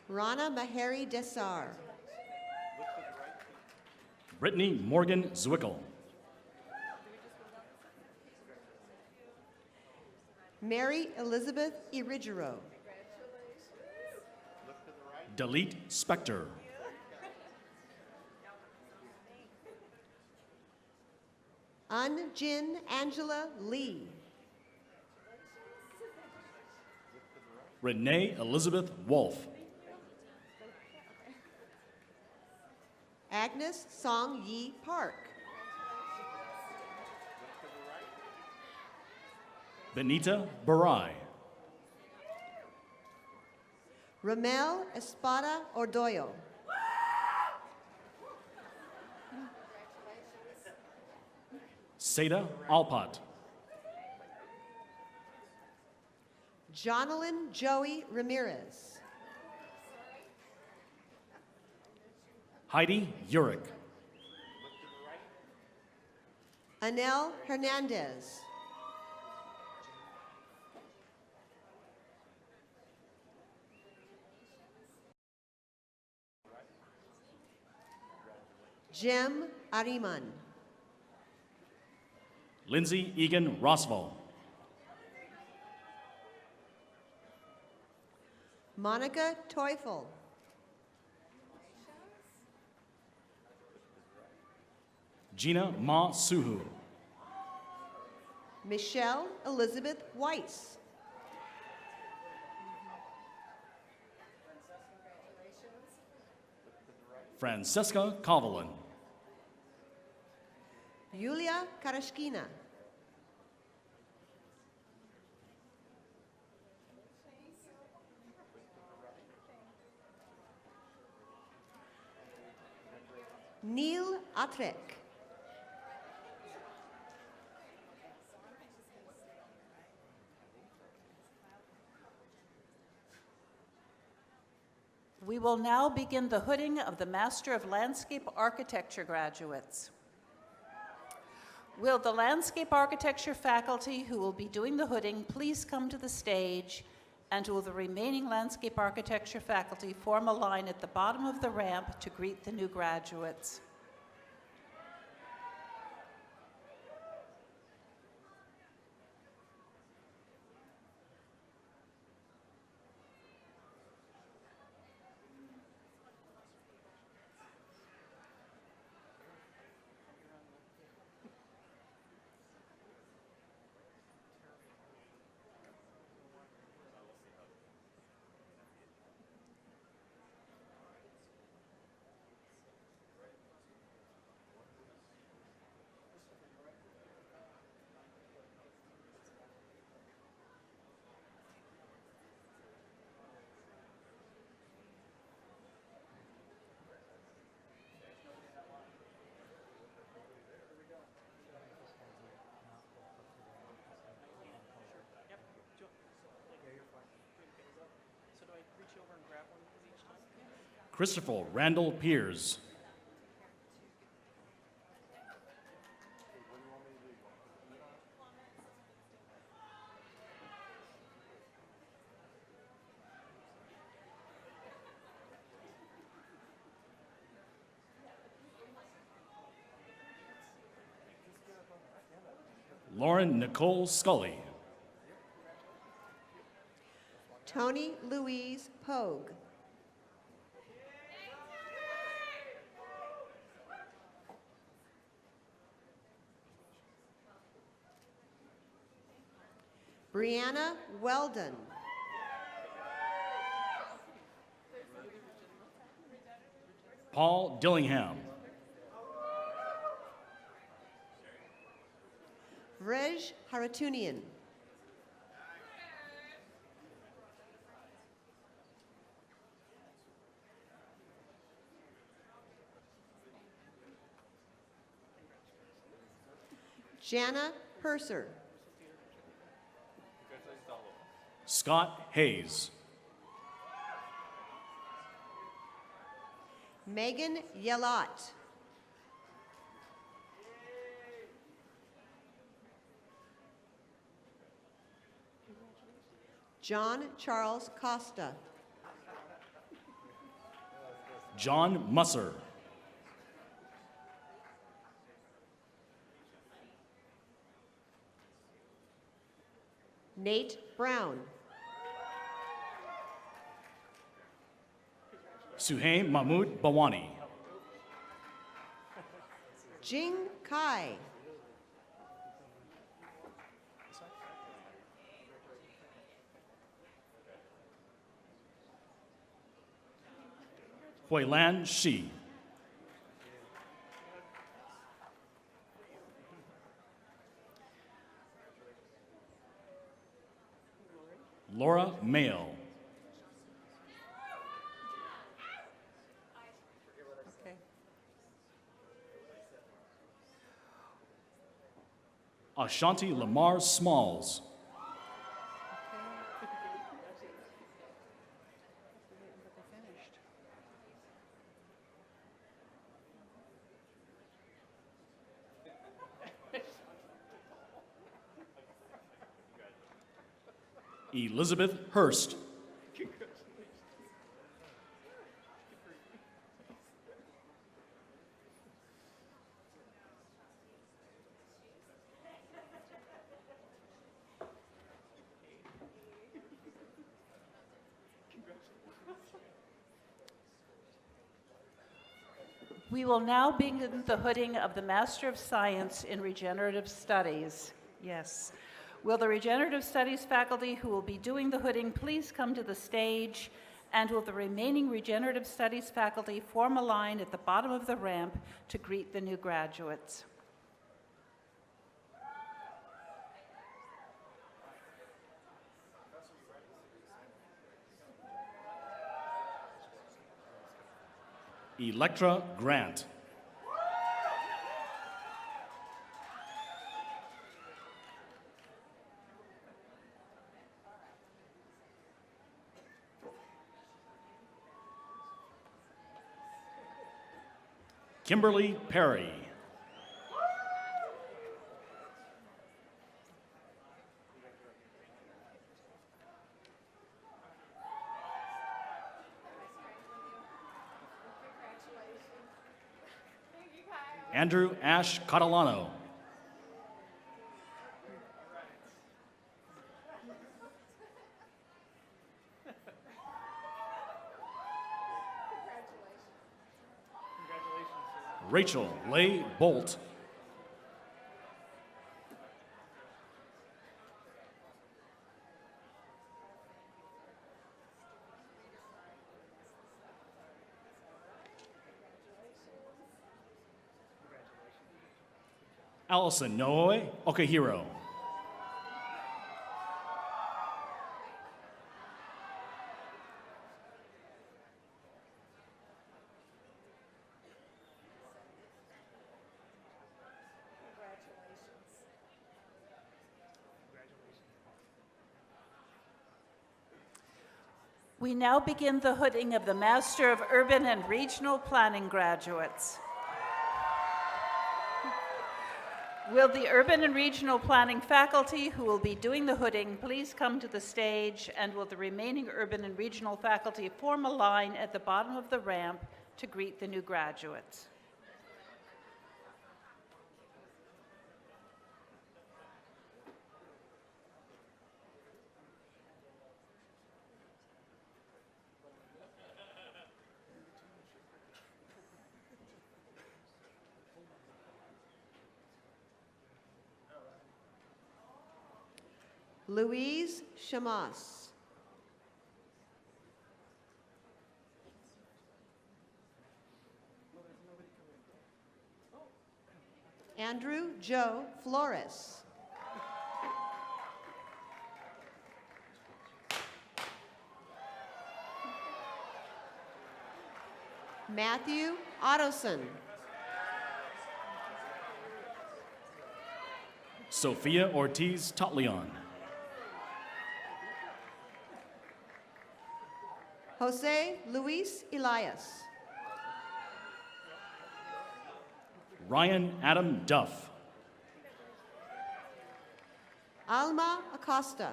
Rana Mahari Desar.
Brittany Morgan Zwickel.
Mary Elizabeth Irigero.
Dalit Spector.
Anjin Angela Lee.
Renee Elizabeth Wolf.
Agnes Song Yi Park.
Benita Barai.
Ramel Espada Ordoyo.
Seda Alpat.
Jonalyn Joey Ramirez.
Heidi Urick.
Anel Hernandez. Jem Ariman.
Lindsay Egan Rosval.
Monica Teufel.
Gina Ma Suhu.
Michelle Elizabeth Weiss.
Francesca Kovalin.
Yulia Karashkina. Neil Atrek.
We will now begin the hooding of the Master of Landscape Architecture graduates. Will the landscape architecture faculty who will be doing the hooding please come to the stage, and will the remaining landscape architecture faculty form a line at the bottom of the ramp to greet the new graduates.
Christopher Randall Piers. Lauren Nicole Scully.
Tony Louise Pogue. Brianna Weldon.
Paul Dillingham.
Vrej Haratunian. Jana Purser.
Scott Hayes.
Megan Yelot. John Charles Costa.
John Musser.
Nate Brown.
Suhaim Mahmood Bawani.
Jing Kai.
Huilan Shi. Laura Mayo. Ashanti Lamar Smalls. Elizabeth Hurst.
We will now begin the hooding of the Master of Science in Regenerative Studies. Yes. Will the Regenerative Studies faculty who will be doing the hooding please come to the stage, and will the remaining Regenerative Studies faculty form a line at the bottom of the ramp to greet the new graduates.
Electra Grant. Kimberly Perry. Andrew Ash Catalano. Rachel Leigh Bolt. Allison Noe Okahiro.
We now begin the hooding of the Master of Urban and Regional Planning graduates. Will the Urban and Regional Planning faculty who will be doing the hooding please come to the stage, and will the remaining Urban and Regional faculty form a line at the bottom of the ramp to greet the new graduates?
Louise Shamas. Andrew Joe Flores. Matthew Ottoson.
Sophia Ortiz Totleon.
Jose Luis Elias.
Ryan Adam Duff.
Alma Acosta.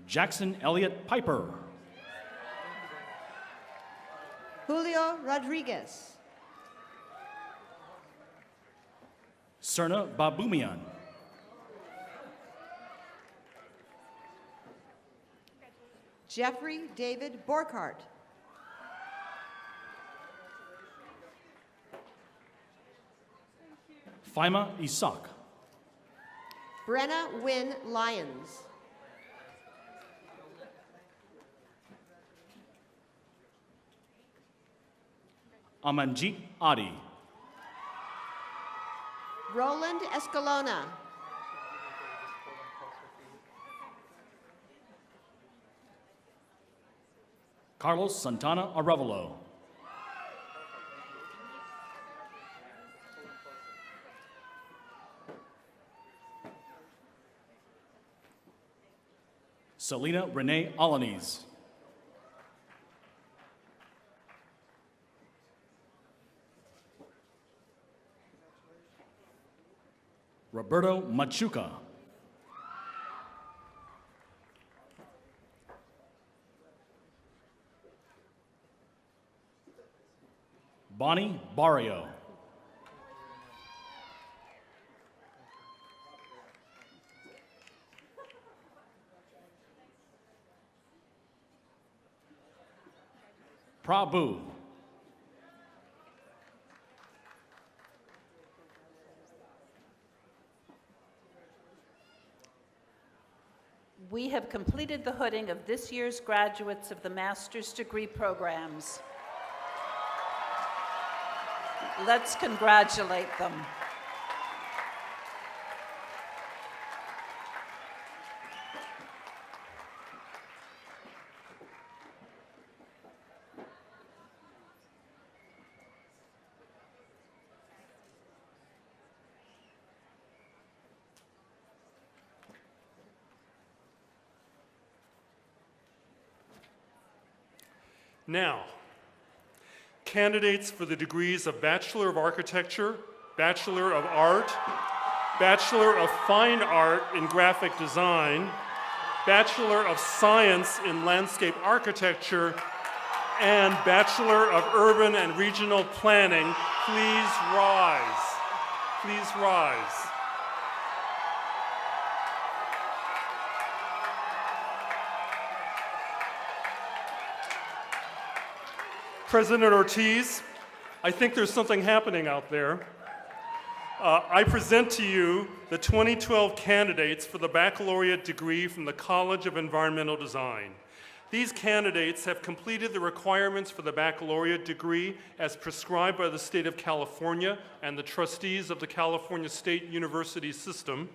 Jackson Elliott Piper.
Julio Rodriguez.
Serna Babumian.
Jeffrey David Borkart.
Faima Isak.
Brenna Wynn Lyons.
Amanjit Adi.
Roland Escalona.
Carlos Santana Arevalo. Selena Renee Alanis. Roberto Machuca. Bonnie Barrio. Prabhu.
We have completed the hooding of this year's graduates of the master's degree programs. Let's congratulate them.
Now, candidates for the degrees of Bachelor of Architecture, Bachelor of Art, Bachelor of Fine Art in Graphic Design, Bachelor of Science in Landscape Architecture, and Bachelor of Urban and Regional Planning, please rise. Please rise. President Ortiz, I think there's something happening out there. I present to you the 2012 candidates for the baccalaureate degree from the College of Environmental Design. These candidates have completed the requirements for the baccalaureate degree as prescribed by the state of California and the trustees of the California State University system,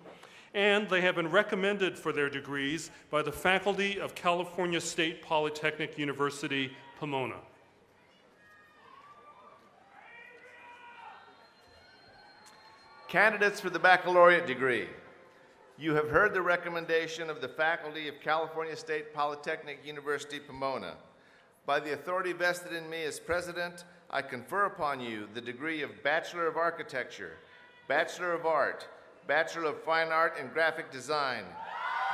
and they have been recommended for their degrees by the faculty of California State Polytechnic University, Pomona.
Candidates for the baccalaureate degree. You have heard the recommendation of the faculty of California State Polytechnic University, Pomona. By the authority vested in me as president, I confer upon you the degree of Bachelor of Architecture, Bachelor of Art, Bachelor of Fine Art and Graphic Design,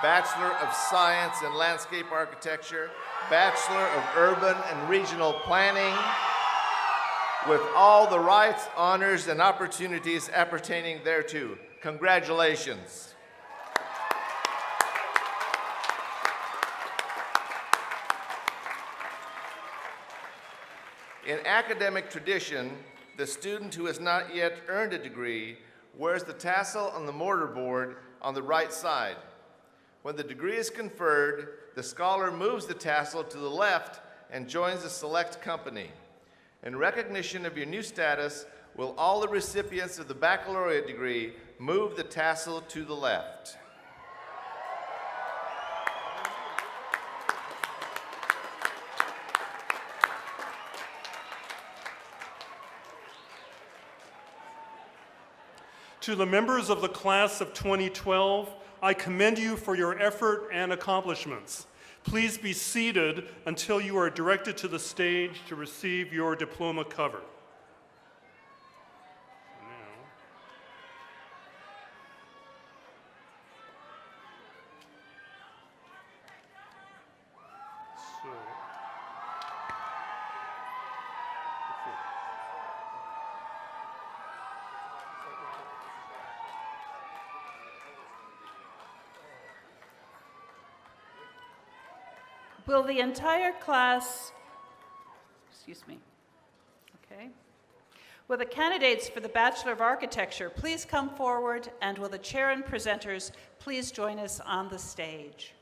Bachelor of Science in Landscape Architecture, Bachelor of Urban and Regional Planning, with all the rights, honors, and opportunities appertaining thereto. Congratulations. In academic tradition, the student who has not yet earned a degree wears the tassel on the mortarboard on the right side. When the degree is conferred, the scholar moves the tassel to the left and joins a select company. In recognition of your new status, will all the recipients of the baccalaureate degree move the tassel to the left?
To the members of the class of 2012, I commend you for your effort and accomplishments. Please be seated until you are directed to the stage to receive your diploma cover.
Will the entire class, excuse me, okay. Will the candidates for the Bachelor of Architecture please come forward, and will the chair and presenters please join us on the stage?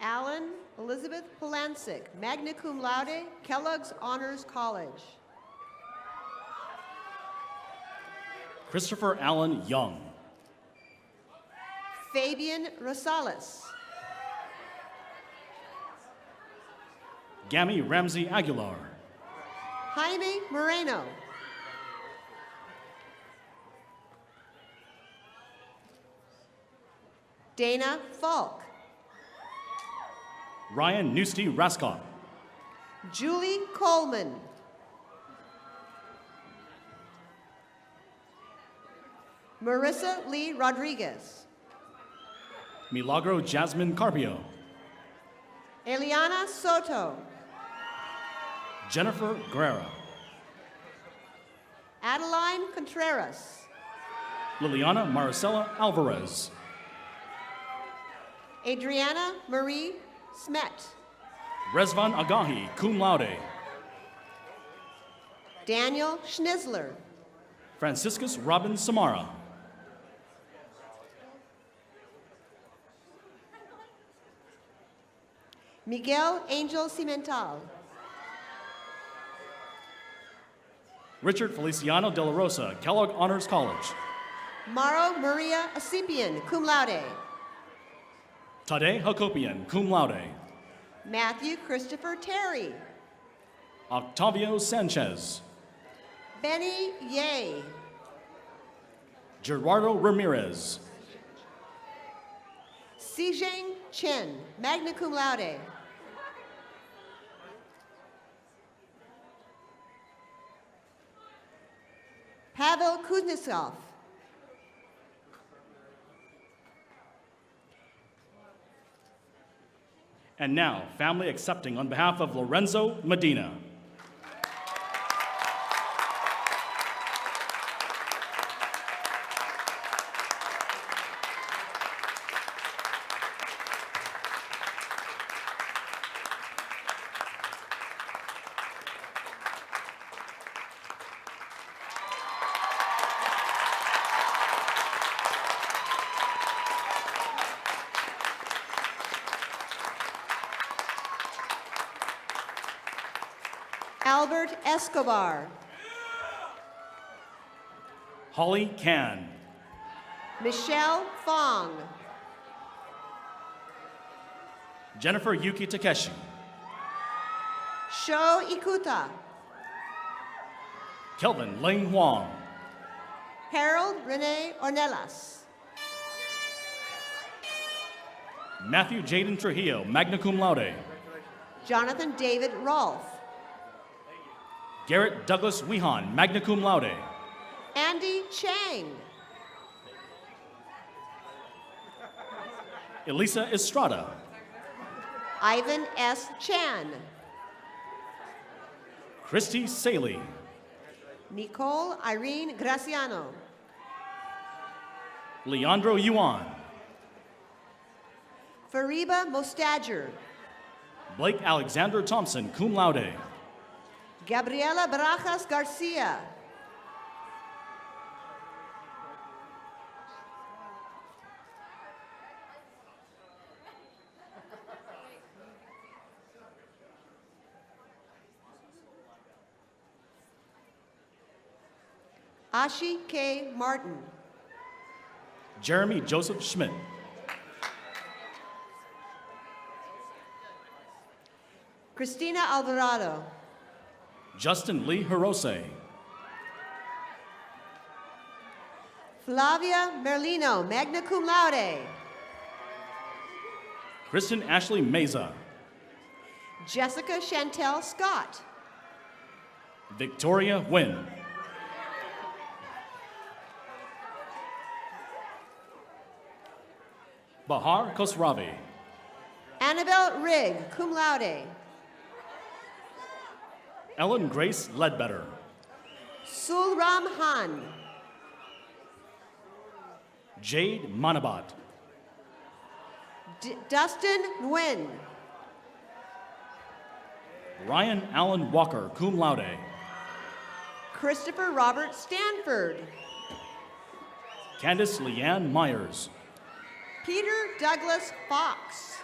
Alan Elizabeth Polancic, magna cum laude, Kellogg's Honors College.
Christopher Allen Young.
Fabian Rosales.
Gammy Ramsey Aguilar.
Jaime Moreno. Dana Falk.
Ryan Nusty Rascott.
Julie Coleman. Marissa Lee Rodriguez.
Milagro Jasmine Carpio.
Eliana Soto.
Jennifer Guerrera.
Adeline Contreras.
Liliana Maricela Alvarez.
Adriana Marie Smet.
Rezvan Agahi, cum laude.
Daniel Schnitzler.
Franciscus Robin Samara.
Miguel Angel Cimental.
Richard Feliciano de la Rosa, Kellogg Honors College.
Maro Maria Asipian, cum laude.
Tade Hakopian, cum laude.
Matthew Christopher Terry.
Octavio Sanchez.
Benny Ye.
Gerardo Ramirez.
Sijeng Chen, magna cum laude. Pavel Kuznetsov.
And now, family accepting on behalf of Lorenzo Medina.
Albert Escobar,
Holly Can,
Michelle Fong,
Jennifer Yuki Takeshi,
Sho Ikuta,
Kelvin Ling Huang,
Harold Rene Ornelas,
Matthew Jaden Trujillo, magna cum laude,
Jonathan David Rolfe,
Garrett Douglas Wehan, magna cum laude,
Andy Chang,
Elisa Estrada,
Ivan S. Chan,
Christy Saley,
Nicole Irene Graciano,
Leandro Yuan,
Fariba Mostajer,
Blake Alexander Thompson, cum laude,
Gabriela Barajas Garcia, Ashi K. Martin,
Jeremy Joseph Schmidt,
Christina Alvarado,
Justin Lee Hirose,
Flavia Merlino, magna cum laude,
Kristen Ashley Meza,
Jessica Chantel Scott,
Victoria Nguyen, Bahar Khosravi,
Annabelle Rigg, cum laude,
Ellen Grace Ledbetter,
Sulram Han,
Jade Manabat,
Dustin Nguyen,
Ryan Allen Walker, cum laude,
Christopher Robert Stanford,
Candace Leanne Myers,
Peter Douglas Fox,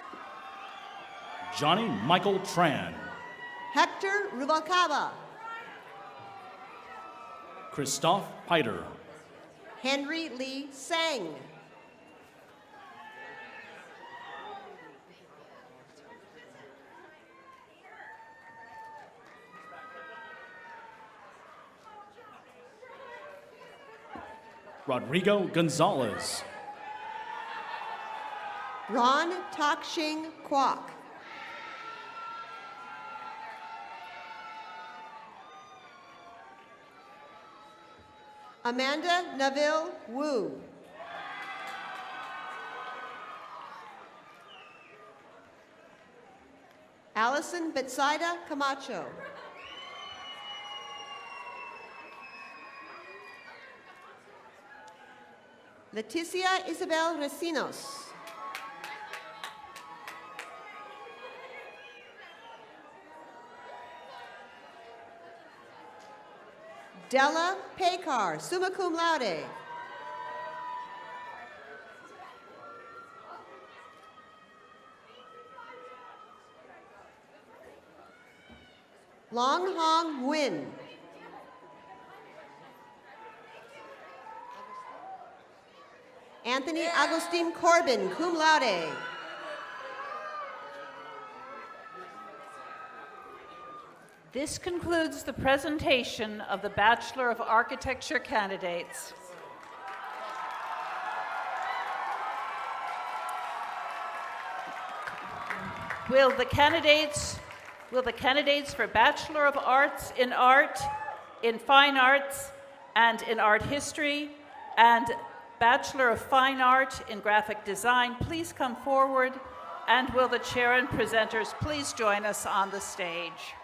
Johnny Michael Tran,
Hector Rubalcaba,
Christoph Piter,
Henry Lee Sang,
Rodrigo Gonzalez,
Ron Takshing Kwok, Amanda Neville Wu, Allison Betsaida Camacho, Leticia Isabel Recinos, Della Pekar, summa cum laude, Long Hong Nguyen, Anthony Agustin Corbin, cum laude,
This concludes the presentation of the Bachelor of Architecture candidates. Will the candidates for Bachelor of Arts, in Fine Arts, and in Art History, and Bachelor of Fine Art in Graphic Design please come forward, and will the chair and presenters please join us on the stage?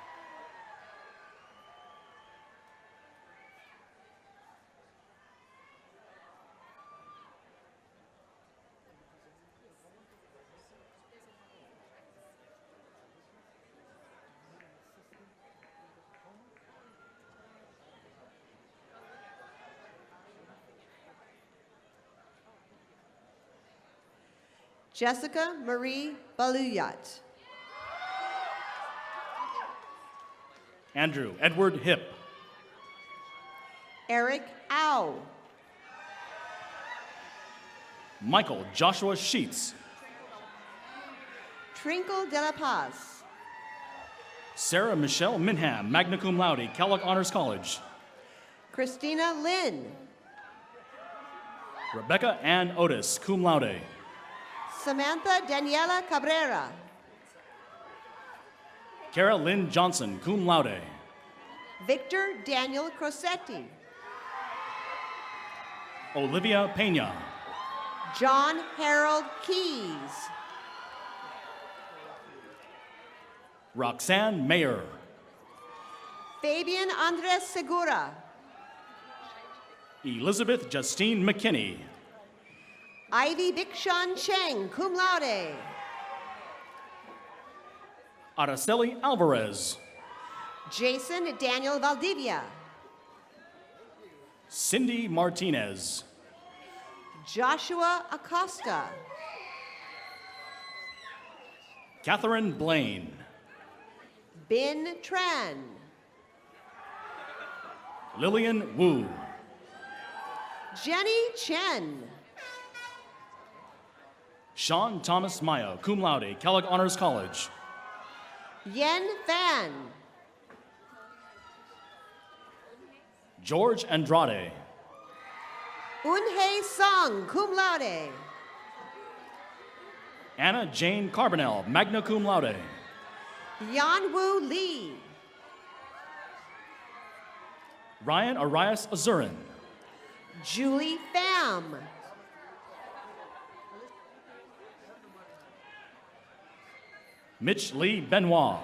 Jessica Marie Baluyat,
Andrew Edward Hipp.
Eric Au.
Michael Joshua Sheets.
Trinkle de la Paz.
Sarah Michelle Minham, magna cum laude, Kellogg Honors College.
Christina Lynn.
Rebecca Ann Otis, cum laude.
Samantha Daniela Cabrera.
Kara Lynn Johnson, cum laude.
Victor Daniel Crosetti.
Olivia Pena.
John Harold Keys.
Roxanne Mayer.
Fabian Andres Segura.
Elizabeth Justine McKinney.
Ivy Bikshan Cheng, cum laude.
Araceli Alvarez.
Jason Daniel Valdivia.
Cindy Martinez.
Joshua Acosta.
Catherine Blaine.
Bin Tran.
Lillian Wu.
Jenny Chen.
Sean Thomas Maya, cum laude, Kellogg Honors College.
Yen Fan.
George Andrade.
Unhei Song, cum laude.
Anna Jane Carbonell, magna cum laude.
Yanwu Lee.
Ryan Arias Azurin.
Julie Pham.
Mitch Lee Benoit.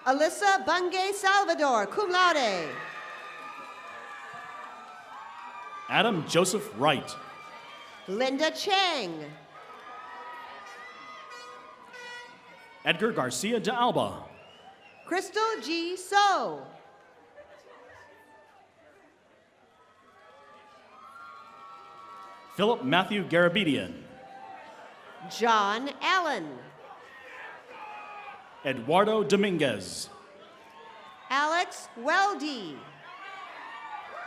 Alyssa Bungay Salvador, cum laude.
Adam Joseph Wright.
Linda Chang.
Edgar Garcia de Alba.
Crystal G. So.
Philip Matthew Garabedian.
John Allen.
Eduardo Dominguez.
Alex Weldy.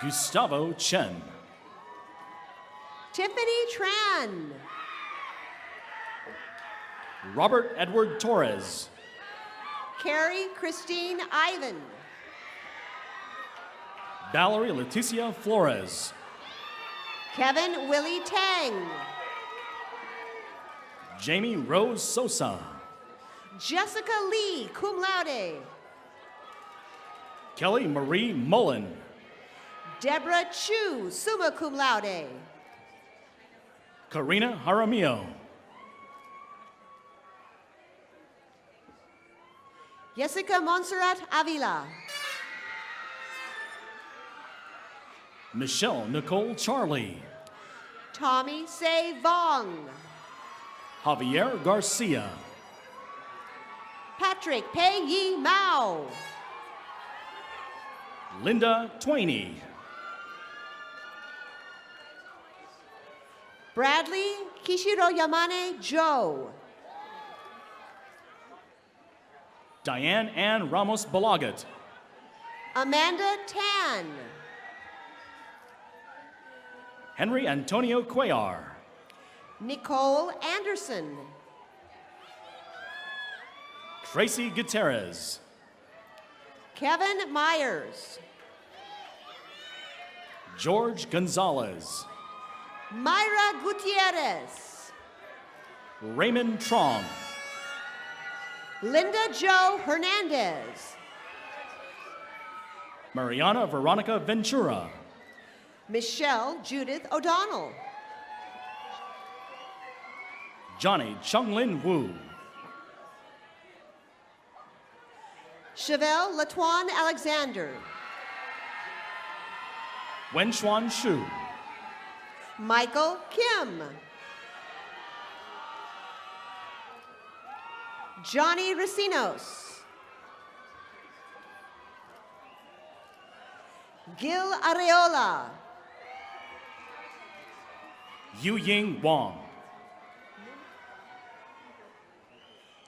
Gustavo Chen.
Tiffany Tran.
Robert Edward Torres.
Carrie Christine Ivan.
Valerie Leticia Flores.
Kevin Willie Tang.
Jamie Rose Sosa.
Jessica Lee, cum laude.
Kelly Marie Mullen.
Deborah Chu, summa cum laude.
Karina Jaramillo.
Jessica Montserrat Avila.
Michelle Nicole Charlie.
Tommy Se Vong.
Javier Garcia.
Patrick Pei Yi Mao.
Linda Twainey.
Bradley Kishiro Yamane Joe.
Diane Ann Ramos Balagat.
Amanda Tan.
Henry Antonio Cuellar.
Nicole Anderson.
Tracy Gutierrez.
Kevin Myers.
George Gonzalez.
Myra Gutierrez.
Raymond Trong.
Linda Jo Hernandez.
Mariana Veronica Ventura.
Michelle Judith O'Donnell.
Johnny Chunglin Wu.
Chevelle Latuan Alexander.
Wenxuan Shu.
Michael Kim. Johnny Racinos. Gil Areola.
Yu Ying Wong.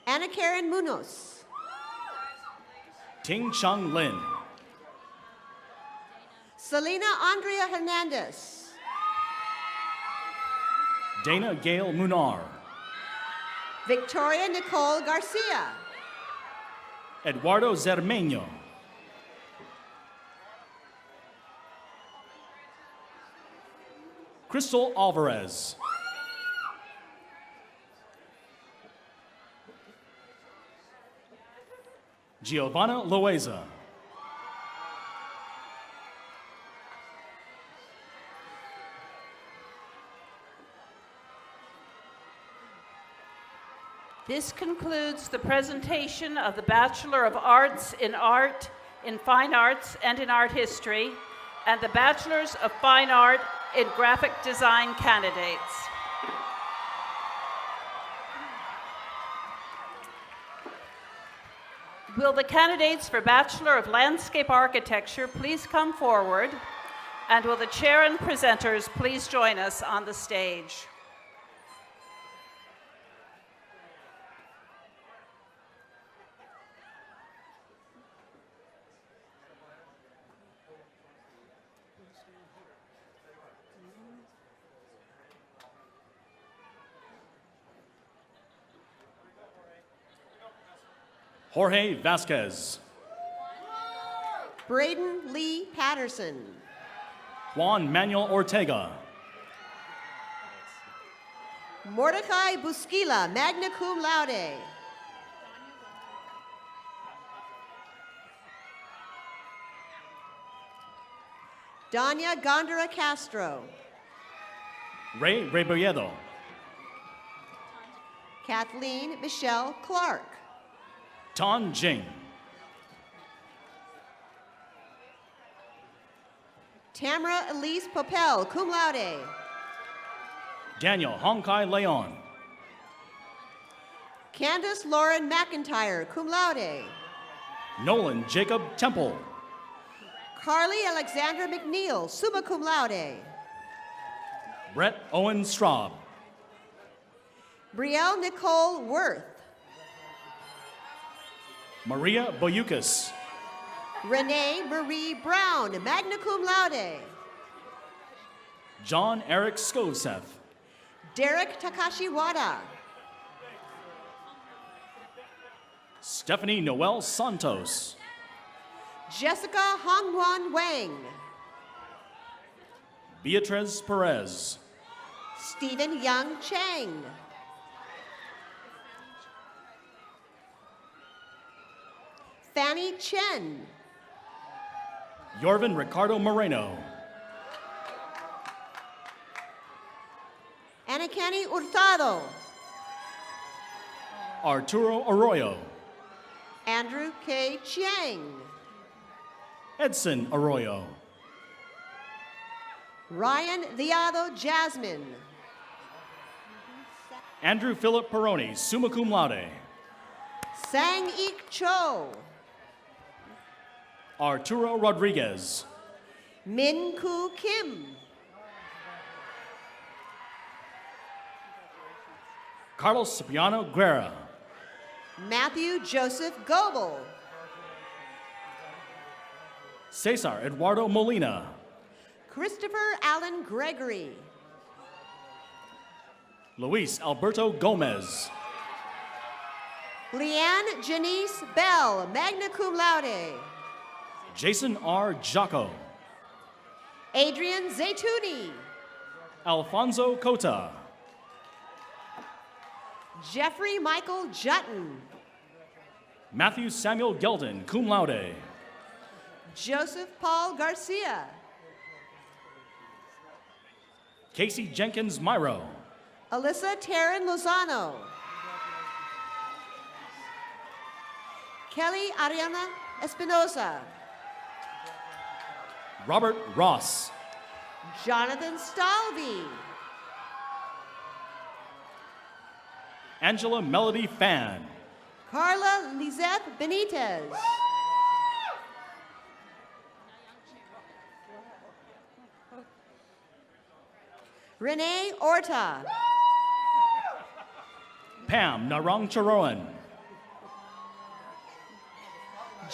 Anna Karen Munoz.
Ting Chung Lin.
Selena Andrea Hernandez.
Dana Gail Munar.
Victoria Nicole Garcia.
Eduardo Zermeño. Crystal Alvarez. Giovanna Loaiza.
This concludes the presentation of the Bachelor of Arts, in Fine Arts and in Art History, and the Bachelors of Fine Art in Graphic Design candidates. Will the candidates for Bachelor of Landscape Architecture please come forward? And will the chair and presenters please join us on the stage?
Jorge Vasquez.
Braden Lee Patterson.
Juan Manuel Ortega.
Mordecai Busquila, magna cum laude. Dania Gondara Castro.
Ray Rebolledo.
Kathleen Michelle Clark.
Tan Jing.
Tamara Elise Popel, cum laude.
Daniel Hongkai Leon.
Candace Lauren McIntyre, cum laude.
Nolan Jacob Temple.
Carly Alexandra McNeil, summa cum laude.
Brett Owen Straub.
Brielle Nicole Worth.
Maria Boyukas.
Renee Marie Brown, magna cum laude.
John Eric Skovseth.
Derek Takashi Wada.
Stephanie Noel Santos.
Jessica Hongwan Wang.
Beatriz Perez.
Stephen Young Chang. Fanny Chen.
Yorvin Ricardo Moreno.
Anacani Hurtado.
Arturo Arroyo.
Andrew K. Chiang.
Edson Arroyo.
Ryan Diado Jasmine.
Andrew Philip Peroni, summa cum laude.
Sang Ik Cho.
Arturo Rodriguez.
Min Koo Kim.
Carlos Cipriano Guerra.
Matthew Joseph Goebel.
Cesar Eduardo Molina.
Christopher Allen Gregory.
Luis Alberto Gomez.
Leanne Janice Bell, magna cum laude.
Jason R. Jocko.
Adrian Zaytuni.
Alfonso Cota.
Jeffrey Michael Jutton.
Matthew Samuel Gelden, cum laude.
Joseph Paul Garcia.
Casey Jenkins Myro.
Alyssa Taryn Lozano. Kelly Ariana Espinosa.
Robert Ross.
Jonathan Stalvey.
Angela Melody Fan.
Carla Lizeth Benitez. Renee Orta.
Pam Narong Charoen.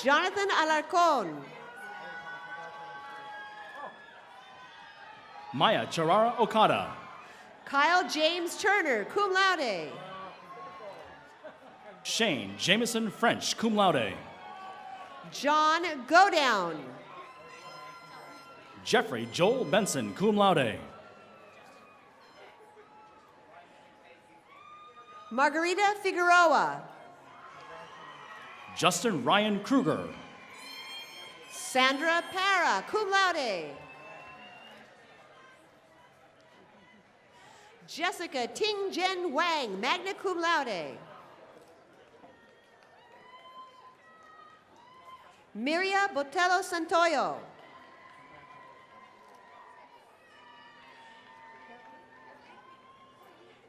Jonathan Alarcon.
Maya Charara Okada.
Kyle James Turner, cum laude.
Shane Jameson French, cum laude.
John Godown.
Jeffrey Joel Benson, cum laude.
Margarita Figueroa.
Justin Ryan Kruger.
Sandra Para, cum laude. Jessica Ting Jen Wang, magna cum laude. Miria Botello Santoyo.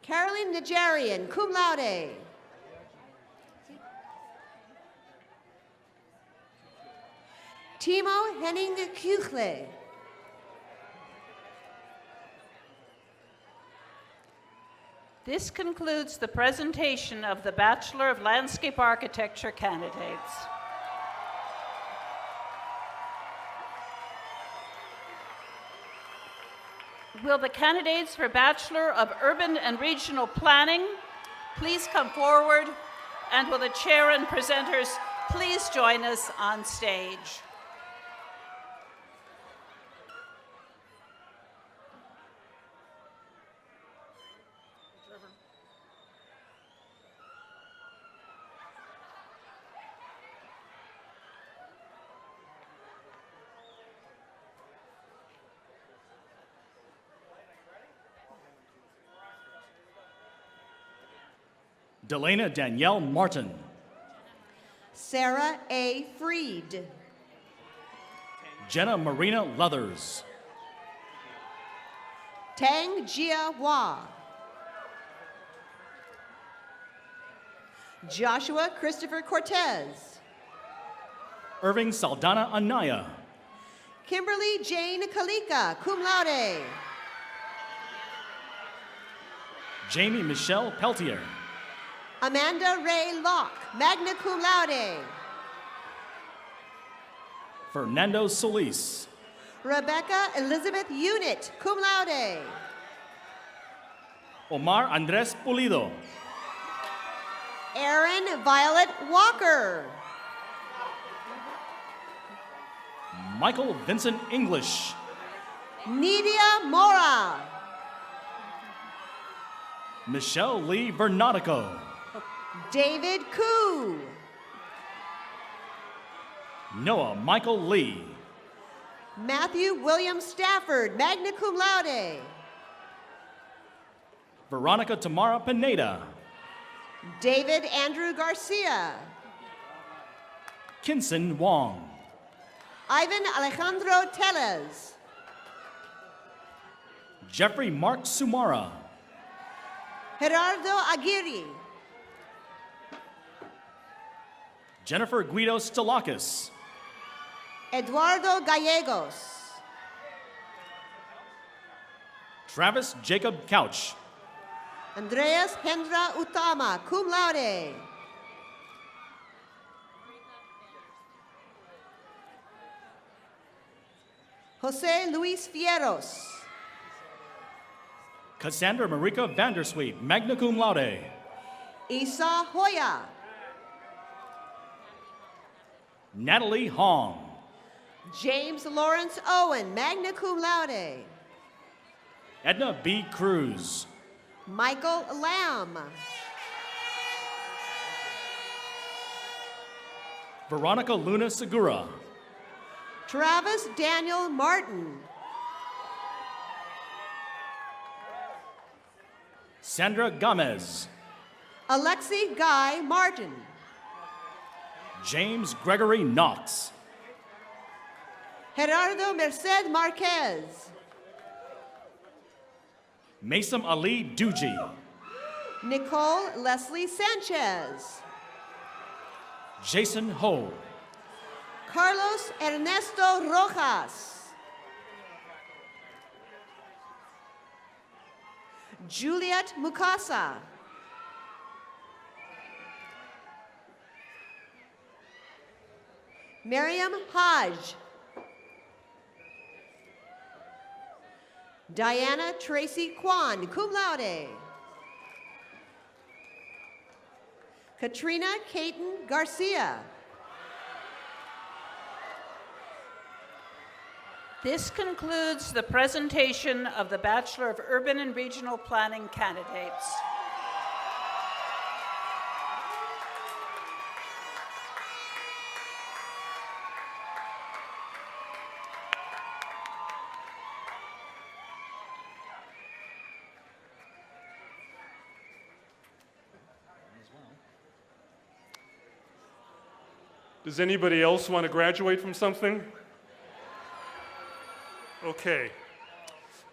Caroline Nigerian, cum laude. Timo Henning Kuchle.
This concludes the presentation of the Bachelor of Landscape Architecture candidates. Will the candidates for Bachelor of Urban and Regional Planning please come forward? And will the chair and presenters please join us on stage?
Delana Danielle Martin.
Sarah A. Freed.
Jenna Marina Leathers.
Tang Jia Hua. Joshua Christopher Cortez.
Irving Saldana Anaya.
Kimberly Jane Kalika, cum laude.
Jamie Michelle Peltier.
Amanda Ray Locke, magna cum laude.
Fernando Solis.
Rebecca Elizabeth Unit, cum laude.
Omar Andres Pulido.
Erin Violet Walker.
Michael Vincent English.
Nidia Mora.
Michelle Lee Vernatico.
David Koo.
Noah Michael Lee.
Matthew William Stafford, magna cum laude.
Veronica Tamara Pineda.
David Andrew Garcia.
Kinson Wong.
Ivan Alejandro Tellez.
Jeffrey Mark Sumara.
Gerardo Aguirre.
Jennifer Guido Stalakis.
Eduardo Gallegos.
Travis Jacob Couch.
Andreas Hendra Utama, cum laude. Jose Luis Fierros.
Cassandra Marika Vandersweet, magna cum laude.
Isa Hoya.
Natalie Hong.
James Lawrence Owen, magna cum laude.
Edna B. Cruz.
Michael Lamb.
Veronica Luna Segura.
Travis Daniel Martin.
Sandra Gomez.
Alexi Guy Martin.
James Gregory Knox.
Gerardo Merced Marquez.
Mason Ali Duji.
Nicole Leslie Sanchez.
Jason Ho.
Carlos Ernesto Rojas. Juliet Mukasa. Miriam Hodge. Diana Tracy Kwan, cum laude. Katrina Caton Garcia.
This concludes the presentation of the Bachelor of Urban and Regional Planning candidates.
Does anybody else want to graduate from something? Okay.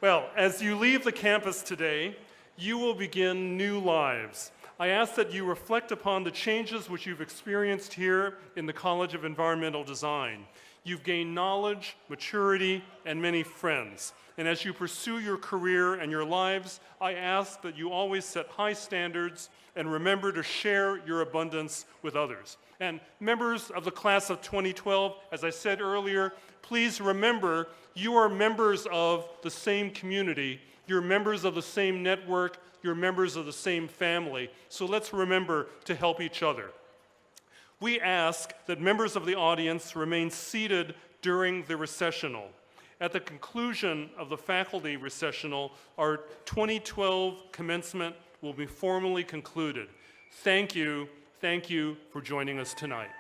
Well, as you leave the campus today, you will begin new lives. I ask that you reflect upon the changes which you've experienced here in the College of Environmental Design. You've gained knowledge, maturity, and many friends. And as you pursue your career and your lives, I ask that you always set high standards and remember to share your abundance with others. And members of the class of 2012, as I said earlier, please remember you are members of the same community, you're members of the same network, you're members of the same family. So let's remember to help each other. We ask that members of the audience remain seated during the recessional. At the conclusion of the faculty recessional, our 2012 commencement will be formally concluded. Thank you for joining us tonight.